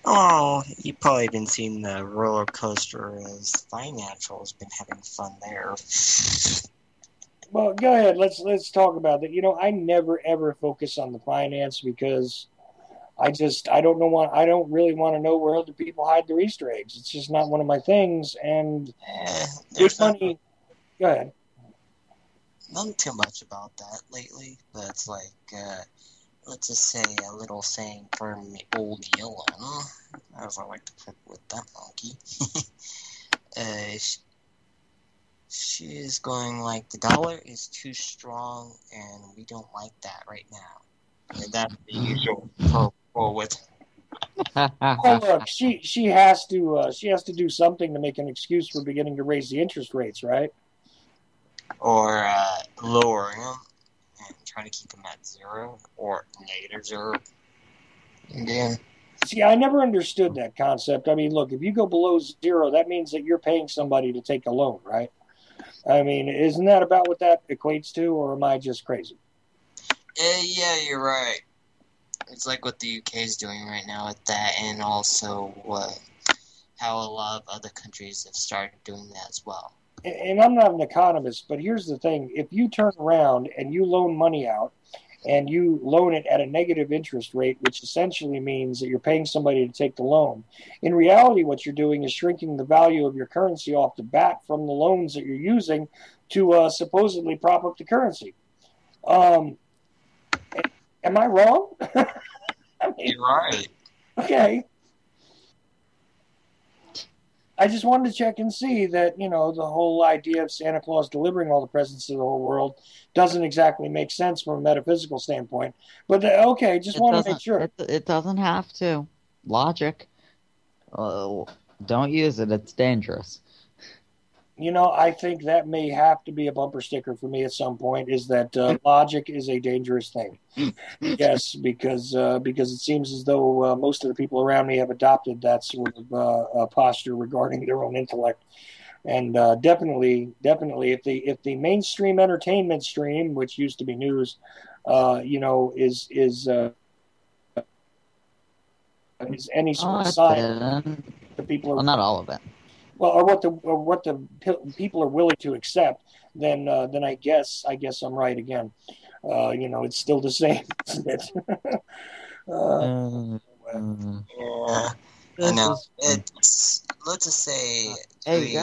Oh, you probably been seeing the roller coaster as Financial's been having fun there. Well, go ahead. Let's talk about that. I never ever focus on the finance because I don't really want to know where other people hide their Easter eggs. It's just not one of my things. And There's money. Go ahead. Not too much about that lately, but it's like, let's just say a little saying from old Yellen, as I like to put with that monkey. She is going like, the dollar is too strong, and we don't like that right now. And that's the usual protocol with. Oh, look, she has to do something to make an excuse for beginning to raise the interest rates, right? Or lowering them and trying to keep them at zero or -0. Again. See, I never understood that concept. I mean, look, if you go below zero, that means that you're paying somebody to take a loan, right? I mean, isn't that about what that equates to, or am I just crazy? Yeah, you're right. It's like what the UK is doing right now with that, and also how a lot of other countries have started doing that as well. And I'm not an economist, but here's the thing. If you turn around and you loan money out and you loan it at a negative interest rate, which essentially means that you're paying somebody to take the loan, in reality, what you're doing is shrinking the value of your currency off the bat from the loans that you're using to supposedly prop up the currency. Am I wrong? I mean, you're right. Okay. I just wanted to check and see that, the whole idea of Santa Claus delivering all the presents to the whole world doesn't exactly make sense from a metaphysical standpoint. But, okay, just want to make sure. It doesn't have to. Logic. Don't use it. It's dangerous. I think that may have to be a bumper sticker for me at some point, is that logic is a dangerous thing. Yes, because it seems as though most of the people around me have adopted that sort of posture regarding their own intellect. And definitely, if the mainstream entertainment stream, which used to be news, is any sort of sign that people are... Well, not all of it. Well, or what the people are willing to accept, then I guess I'm right again. It's still the same, isn't it? Yeah, I know. Let's just say. Hey,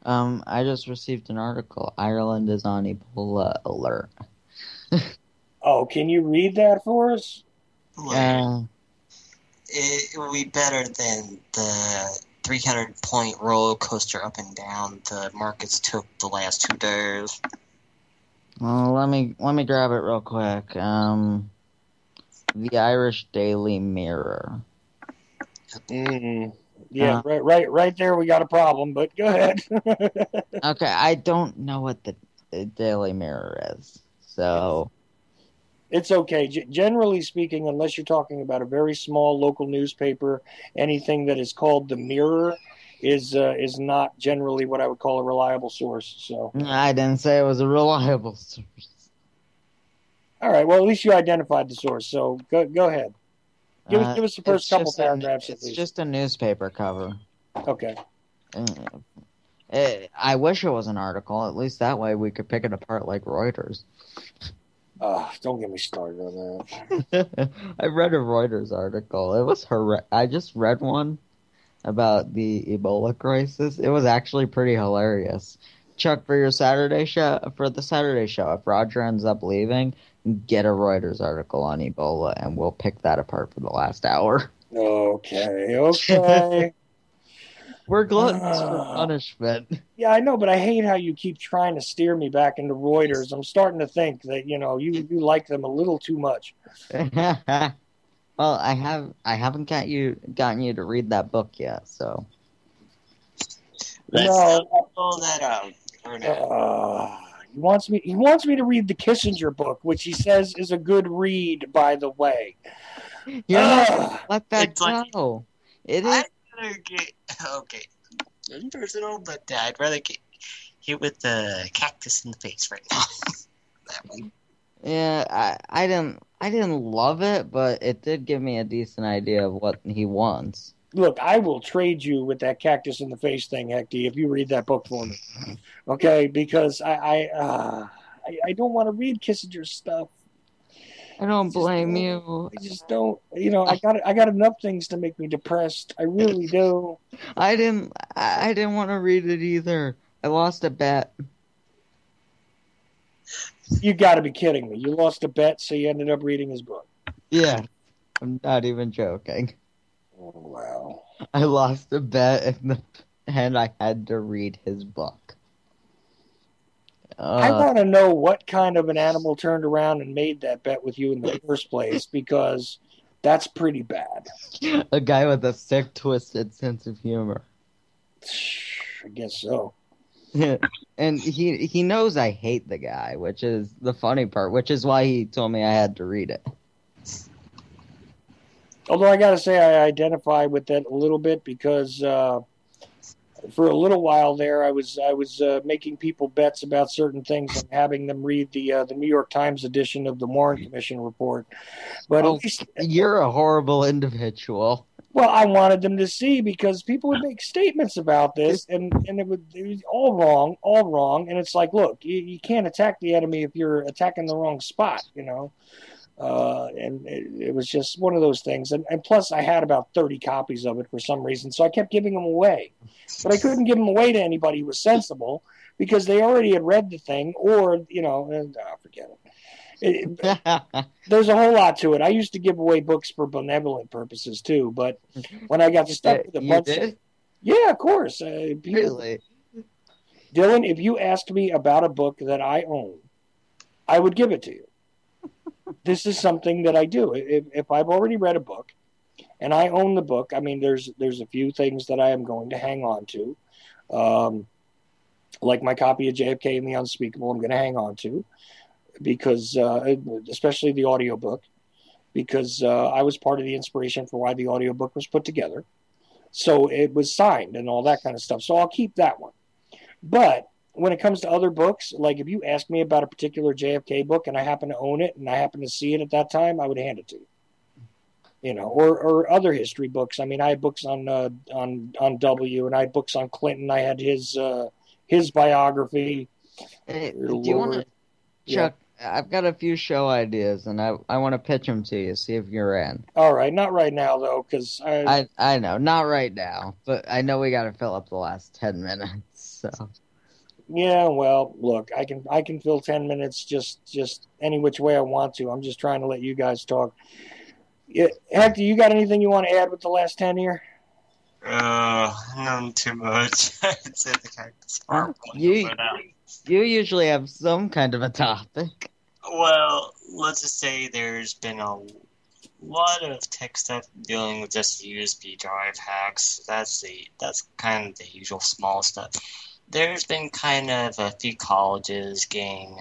I just received an article. Ireland is on Ebola alert. Oh, can you read that for us? It will be better than the 300-point roller coaster up and down the markets took the last 2 days. Well, let me grab it real quick. The Irish Daily Mirror. Yeah, right there. We got a problem. But go ahead. Okay, I don't know what the Daily Mirror is, so. It's okay. Generally speaking, unless you're talking about a very small local newspaper, anything that is called the Mirror is not generally what I would call a reliable source. So I didn't say it was a reliable source. All right. Well, at least you identified the source. So go ahead. Give us the first couple paragraphs. It's just a newspaper cover. Okay. I wish it was an article. At least that way we could pick it apart like Reuters. Don't get me started on that. I read a Reuters article. It was I just read one about the Ebola crisis. It was actually pretty hilarious. Chuck, for your Saturday show, if Roger ends up leaving, get a Reuters article on Ebola, and we'll pick that apart for the last hour. Okay. We're gluttons for punishment. Yeah, I know, but I hate how you keep trying to steer me back into Reuters. I'm starting to think that, you like them a little too much. Well, I haven't gotten you to read that book yet, so. That's He wants me to read the Kissinger book, which he says is a good read, by the way. You're not gonna let that go. It is. Okay. Personal, but I'd rather get hit with the cactus in the face right now. That one. Yeah, I didn't love it, but it did give me a decent idea of what he wants. Look, I will trade you with that cactus in the face thing, Hecty, if you read that book for me. Okay, because I don't want to read Kissinger's stuff. I don't blame you. I just don't. I got enough things to make me depressed. I really do. I didn't want to read it either. I lost a bet. You got to be kidding me. You lost a bet, so you ended up reading his book. Yeah, I'm not even joking. Oh, wow. I lost a bet, and I had to read his book. I want to know what kind of an animal turned around and made that bet with you in the first place, because that's pretty bad. A guy with a sick, twisted sense of humor. I guess so. And he knows I hate the guy, which is the funny part, which is why he told me I had to read it. Although I got to say I identify with that a little bit, because for a little while there I was making people bets about certain things and having them read the New York Times edition of the Warren Commission report. But at least you're a horrible individual. Well, I wanted them to see, because people would make statements about this, and it was all wrong. And it's like, look, you can't attack the enemy if you're attacking the wrong spot, And it was just one of those things. And plus, I had about 30 copies of it for some reason, so I kept giving them away. But I couldn't give them away to anybody who was sensible, because they already had read the thing, or, forget it. There's a whole lot to it. I used to give away books for benevolent purposes too, but when I got stuck with a bunch of... Yeah, of course. Really? Dylan, if you asked me about a book that I own, I would give it to you. This is something that I do. If I've already read a book and I own the book, I mean, there's a few things that I am going to hang on to. Like my copy of JFK and the Unspeakable, I'm going to hang on to. Because especially the audiobook, because I was part of the inspiration for why the audiobook was put together. So it was signed and all that kind of stuff. So I'll keep that one. But when it comes to other books, like if you ask me about a particular JFK book and I happen to own it and I happen to see it at that time, I would hand it to you. Or other history books. I mean, I had books on W, and I had books on Clinton. I had his biography. Do you want to, Chuck? Yeah. I've got a few show ideas, and I want to pitch them to you, see if you're in. All right, not right now, though, because I know, not right now, but I know we got to fill up the last 10 minutes, so... Yeah, well, look, I can fill 10 minutes just any which way I want to. I'm just trying to let you guys talk. Yeah, Hector, you got anything you want to add with the last 10 here? Not too much. I'd say the cactus part. You usually have some kind of a topic. Well, let's just say there's been a lot of tech stuff dealing with just USB drive hacks. That's kind of the usual small stuff. There's been kind of a few colleges getting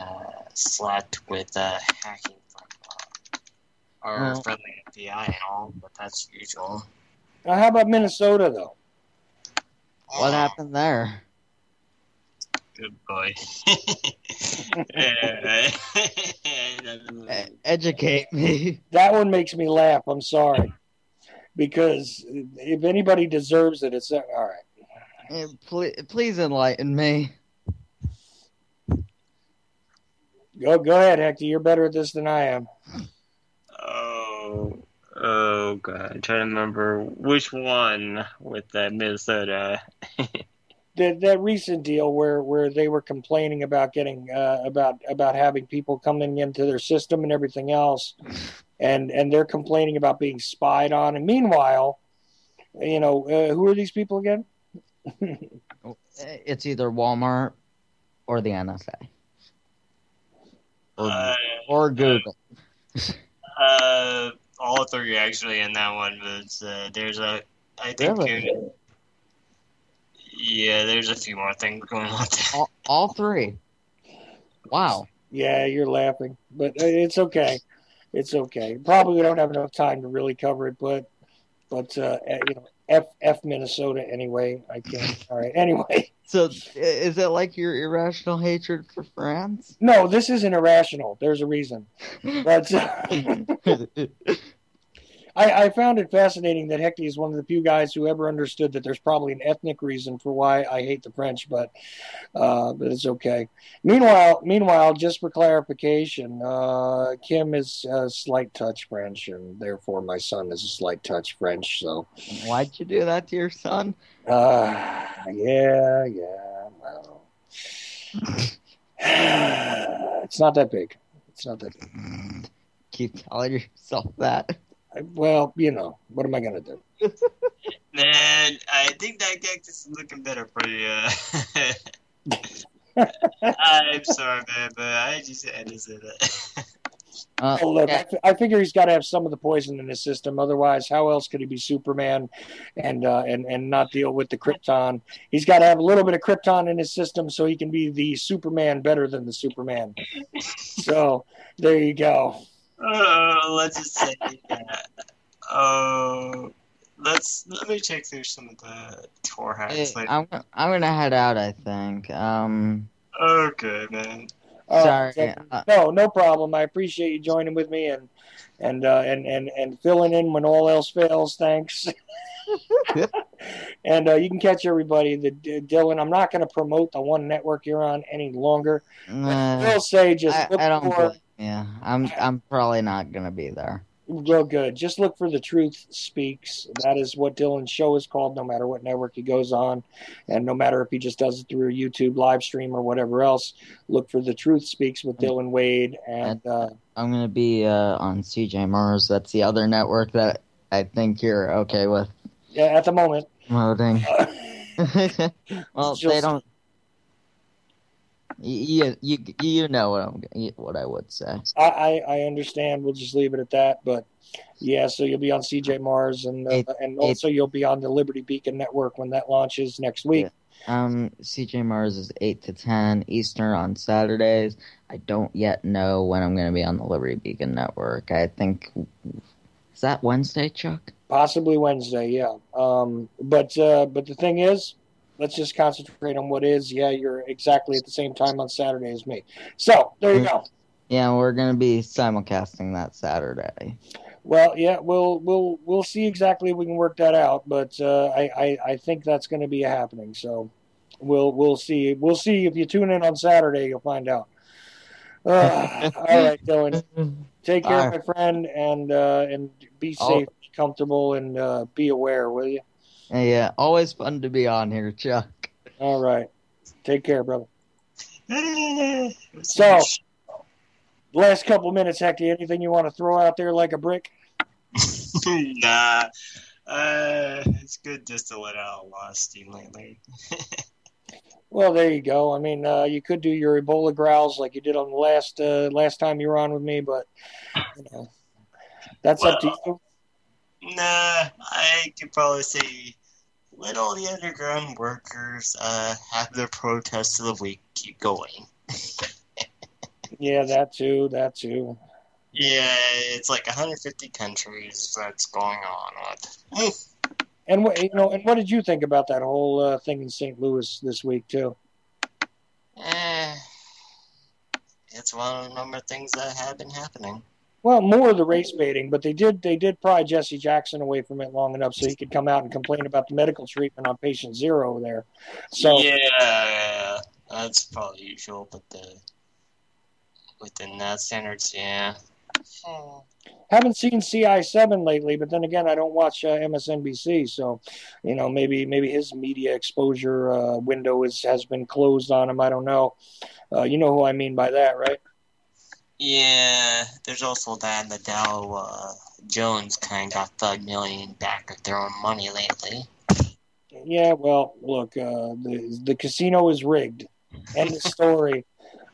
slapped with hacking from from the FBI and all, but that's usual. Now, how about Minnesota, though? What happened there? Good boy. Educate me. That one makes me laugh. I'm sorry. Because if anybody deserves it, it's all right. Please enlighten me. Go ahead, Hector. You're better at this than I am. Oh God! I'm trying to remember which one with Minnesota. that recent deal where they were complaining about getting about having people coming into their system and everything else, and they're complaining about being spied on. And meanwhile, who are these people again? It's either Walmart or the NSA or Google. All three actually in that one, but there's I think Really? there's a few more things going on there. All three. Wow. Yeah, you're laughing, but it's okay. It's okay. Probably we don't have enough time to really cover it, but F Minnesota anyway. I can't. All right. Anyway. So is it like your irrational hatred for France? No, this isn't irrational. There's a reason. But I found it fascinating that Hector is one of the few guys who ever understood that there's probably an ethnic reason for why I hate the French, but it's okay. Meanwhile, just for clarification, Kim is a slight touch French, and therefore my son is a slight touch French. So why'd you do that to your son? Yeah. Well, it's not that big. Keep telling yourself that. Well, what am I going to do? Man, I think that cactus is looking better for you. I'm sorry, man, but I just had to say that. Look, I figure he's got to have some of the poison in his system. Otherwise, how else could he be Superman and not deal with the Krypton? He's got to have a little bit of Krypton in his system so he can be the Superman better than the Superman. So there you go. Let's just say let me check through some of the tour hacks. Hey, I'm gonna head out, I think. Okay, man. Sorry. No problem. I appreciate you joining with me and filling in when all else fails. Thanks. And you can catch everybody. Dylan, I'm not going to promote the one network you're on any longer. I will say just look for. Yeah, I'm probably not going to be there. Real good. Just look for The Truth Speaks. That is what Dylan's show is called, no matter what network he goes on. And no matter if he just does it through a YouTube live stream or whatever else, look for The Truth Speaks with Dylan Wade. And I'm going to be on CJ Mars. That's the other network that I think you're okay with. Yeah, at the moment. Promoting. Well, they don't. You know what I would say. I understand. We'll just leave it at that. But yeah, so you'll be on CJ Mars and also you'll be on the Liberty Beacon Network when that launches next week. Yeah. CJ Mars is 8 to 10 Eastern on Saturdays. I don't yet know when I'm going to be on the Liberty Beacon Network. I think is that Wednesday, Chuck? Possibly Wednesday, yeah. But the thing is, let's just concentrate on what is. Yeah, you're exactly at the same time on Saturday as me. So there you go. Yeah, we're gonna be simulcasting that Saturday. Well, yeah, we'll see exactly if we can work that out. But I think that's going to be happening. So we'll see. We'll see if you tune in on Saturday, you'll find out. All right, Dylan. Take care, my friend, and be safe, be comfortable, and be aware, will you? Yeah, always fun to be on here, Chuck. All right. Take care, brother. So, last couple minutes, Hector, anything you want to throw out there like a brick? Nah. It's good just to let out a lot of steam lately. Well, there you go. I mean, you could do your Ebola growls like you did on the last time you were on with me, but that's up to you. Nah, I could probably say let all the underground workers have their protests of the week keep going. Yeah, that too. Yeah, it's like 150 countries that's going on with. And what did you think about that whole thing in St. Louis this week too? It's one of the number of things that have been happening. Well, more of the race baiting, but they did pry Jesse Jackson away from it long enough so he could come out and complain about the medical treatment on patient zero over there. So yeah, that's probably usual, but within that standards, yeah. Haven't seen CI7 lately, but then again, I don't watch MSNBC, so maybe his media exposure window has been closed on him. I don't know. You know who I mean by that, right? Yeah, there's also that the Dow Jones kind of got $5 million back of their own money lately. Yeah, well, look, the casino is rigged. End of story.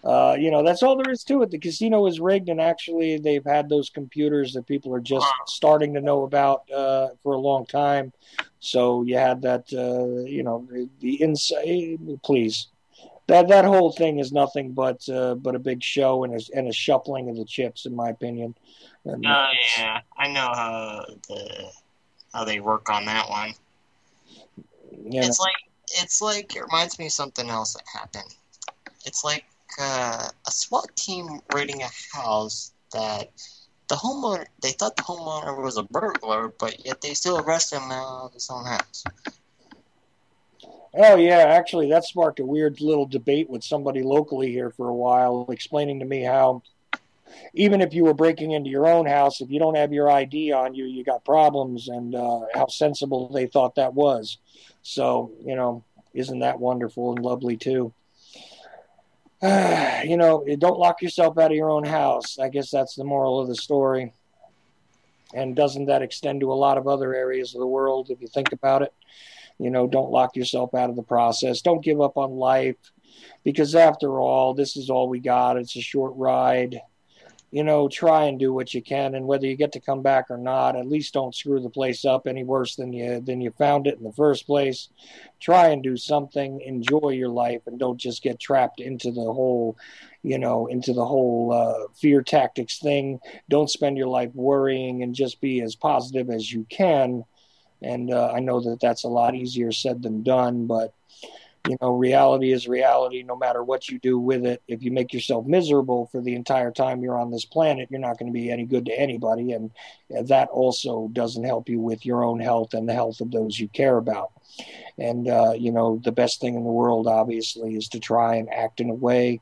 That's all there is to it. The casino is rigged, and actually, they've had those computers that people are just starting to know about for a long time. So you had that, the inside. Please, that whole thing is nothing but a big show and a shuffling of the chips, in my opinion. And, yeah, I know how they work on that one. It's like it reminds me of something else that happened. It's like a SWAT team raiding a house that they thought the homeowner was a burglar, but yet they still arrested him out of his own house. Oh, yeah, actually, that sparked a weird little debate with somebody locally here for a while, explaining to me how even if you were breaking into your own house, if you don't have your ID on you, you got problems, and how sensible they thought that was. So, isn't that wonderful and lovely, too? Don't lock yourself out of your own house. I guess that's the moral of the story. And doesn't that extend to a lot of other areas of the world, if you think about it? Don't lock yourself out of the process. Don't give up on life, because after all, this is all we got. It's a short ride. Try and do what you can, and whether you get to come back or not, at least don't screw the place up any worse than you found it in the first place. Try and do something, enjoy your life, and don't just get trapped into the whole fear tactics thing. Don't spend your life worrying, and just be as positive as you can. And I know that that's a lot easier said than done, but reality is reality no matter what you do with it. If you make yourself miserable for the entire time you're on this planet, you're not going to be any good to anybody. And that also doesn't help you with your own health and the health of those you care about. And, the best thing in the world, obviously, is to try and act in a way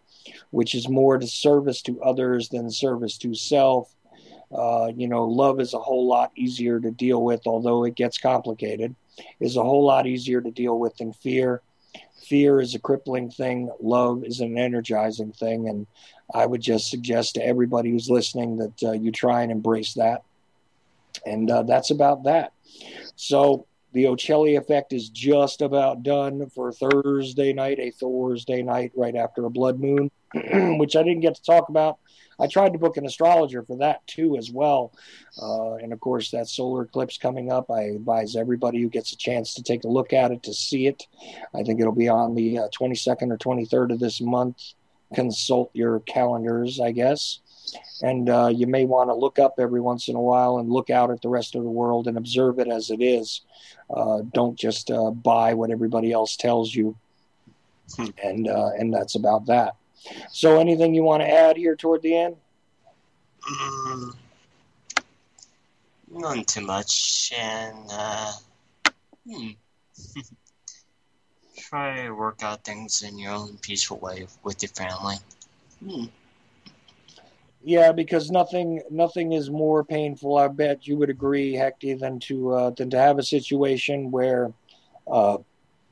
which is more to service to others than service to self. Love is a whole lot easier to deal with, although it gets complicated, is a whole lot easier to deal with than fear. Fear is a crippling thing. Love is an energizing thing. And I would just suggest to everybody who's listening that you try and embrace that. And that's about that. So the Ochelli effect is just about done for Thursday night, a Thursday night right after a blood moon, which I didn't get to talk about. I tried to book an astrologer for that too as well. And of course, that solar eclipse coming up, I advise everybody who gets a chance to take a look at it to see it. I think it'll be on the 22nd or 23rd of this month. Consult your calendars, I guess. And you may want to look up every once in a while and look out at the rest of the world and observe it as it is. Don't just buy what everybody else tells you. And that's about that. So anything you want to add here toward the end? None too much. And try to work out things in your own peaceful way with your family. Yeah, because nothing is more painful, I bet you would agree, Hector, than to have a situation where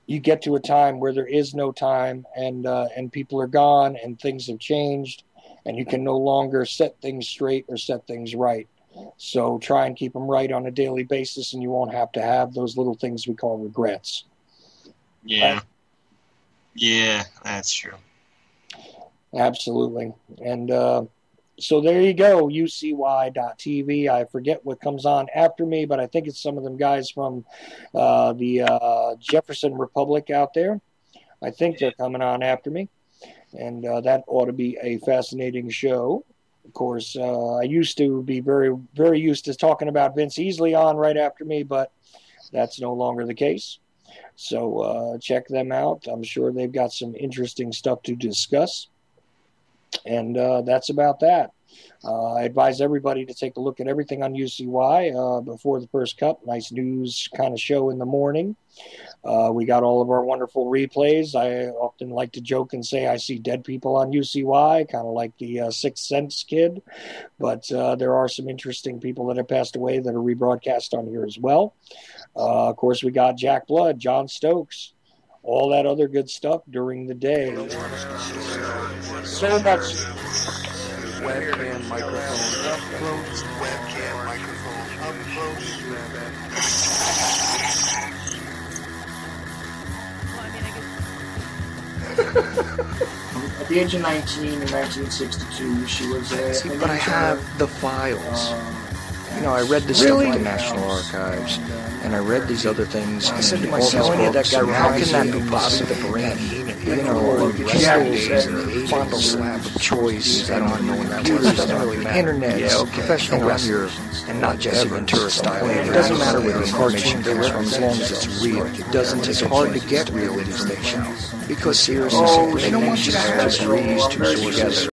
you get to a time where there is no time, and people are gone and things have changed, and you can no longer set things straight or set things right. So try and keep them right on a daily basis, and you won't have to have those little things we call regrets. Yeah. Right? Yeah, that's true. Absolutely. And so there you go, ucy.tv. I forget what comes on after me, but I think it's some of them guys from the Jefferson Republic out there. I think they're coming on after me, and that ought to be a fascinating show. Of course, I used to be very, very used to talking about Vince Easley on right after me, but that's no longer the case. So check them out. I'm sure they've got some interesting stuff to discuss. And that's about that. I advise everybody to take a look at everything on UCY before the first cup. Nice news kind of show in the morning. We got all of our wonderful replays. I often like to joke and say I see dead people on UCY, kind of like the Sixth Sense kid. But there are some interesting people that have passed away that are rebroadcast on here as well. Of course, we got Jack Blood, John Stokes, all that other good stuff during the day. So much. Webcam microphone up close. Webcam microphone up close. At the age of 19 in 1962, she was a... But I have the files. I read this stuff at the National Archives, and I read these other things. I said to myself, that guy, how can that be possible? Fondle slab of choice. I don't know when that was. It doesn't really matter. Internet, professional wrestlers, and not Jesse Ventura style. It doesn't matter where the cartoon comes from as long as it's real. It doesn't. It's hard to get real information because seriously, they don't want you to have just read these two together.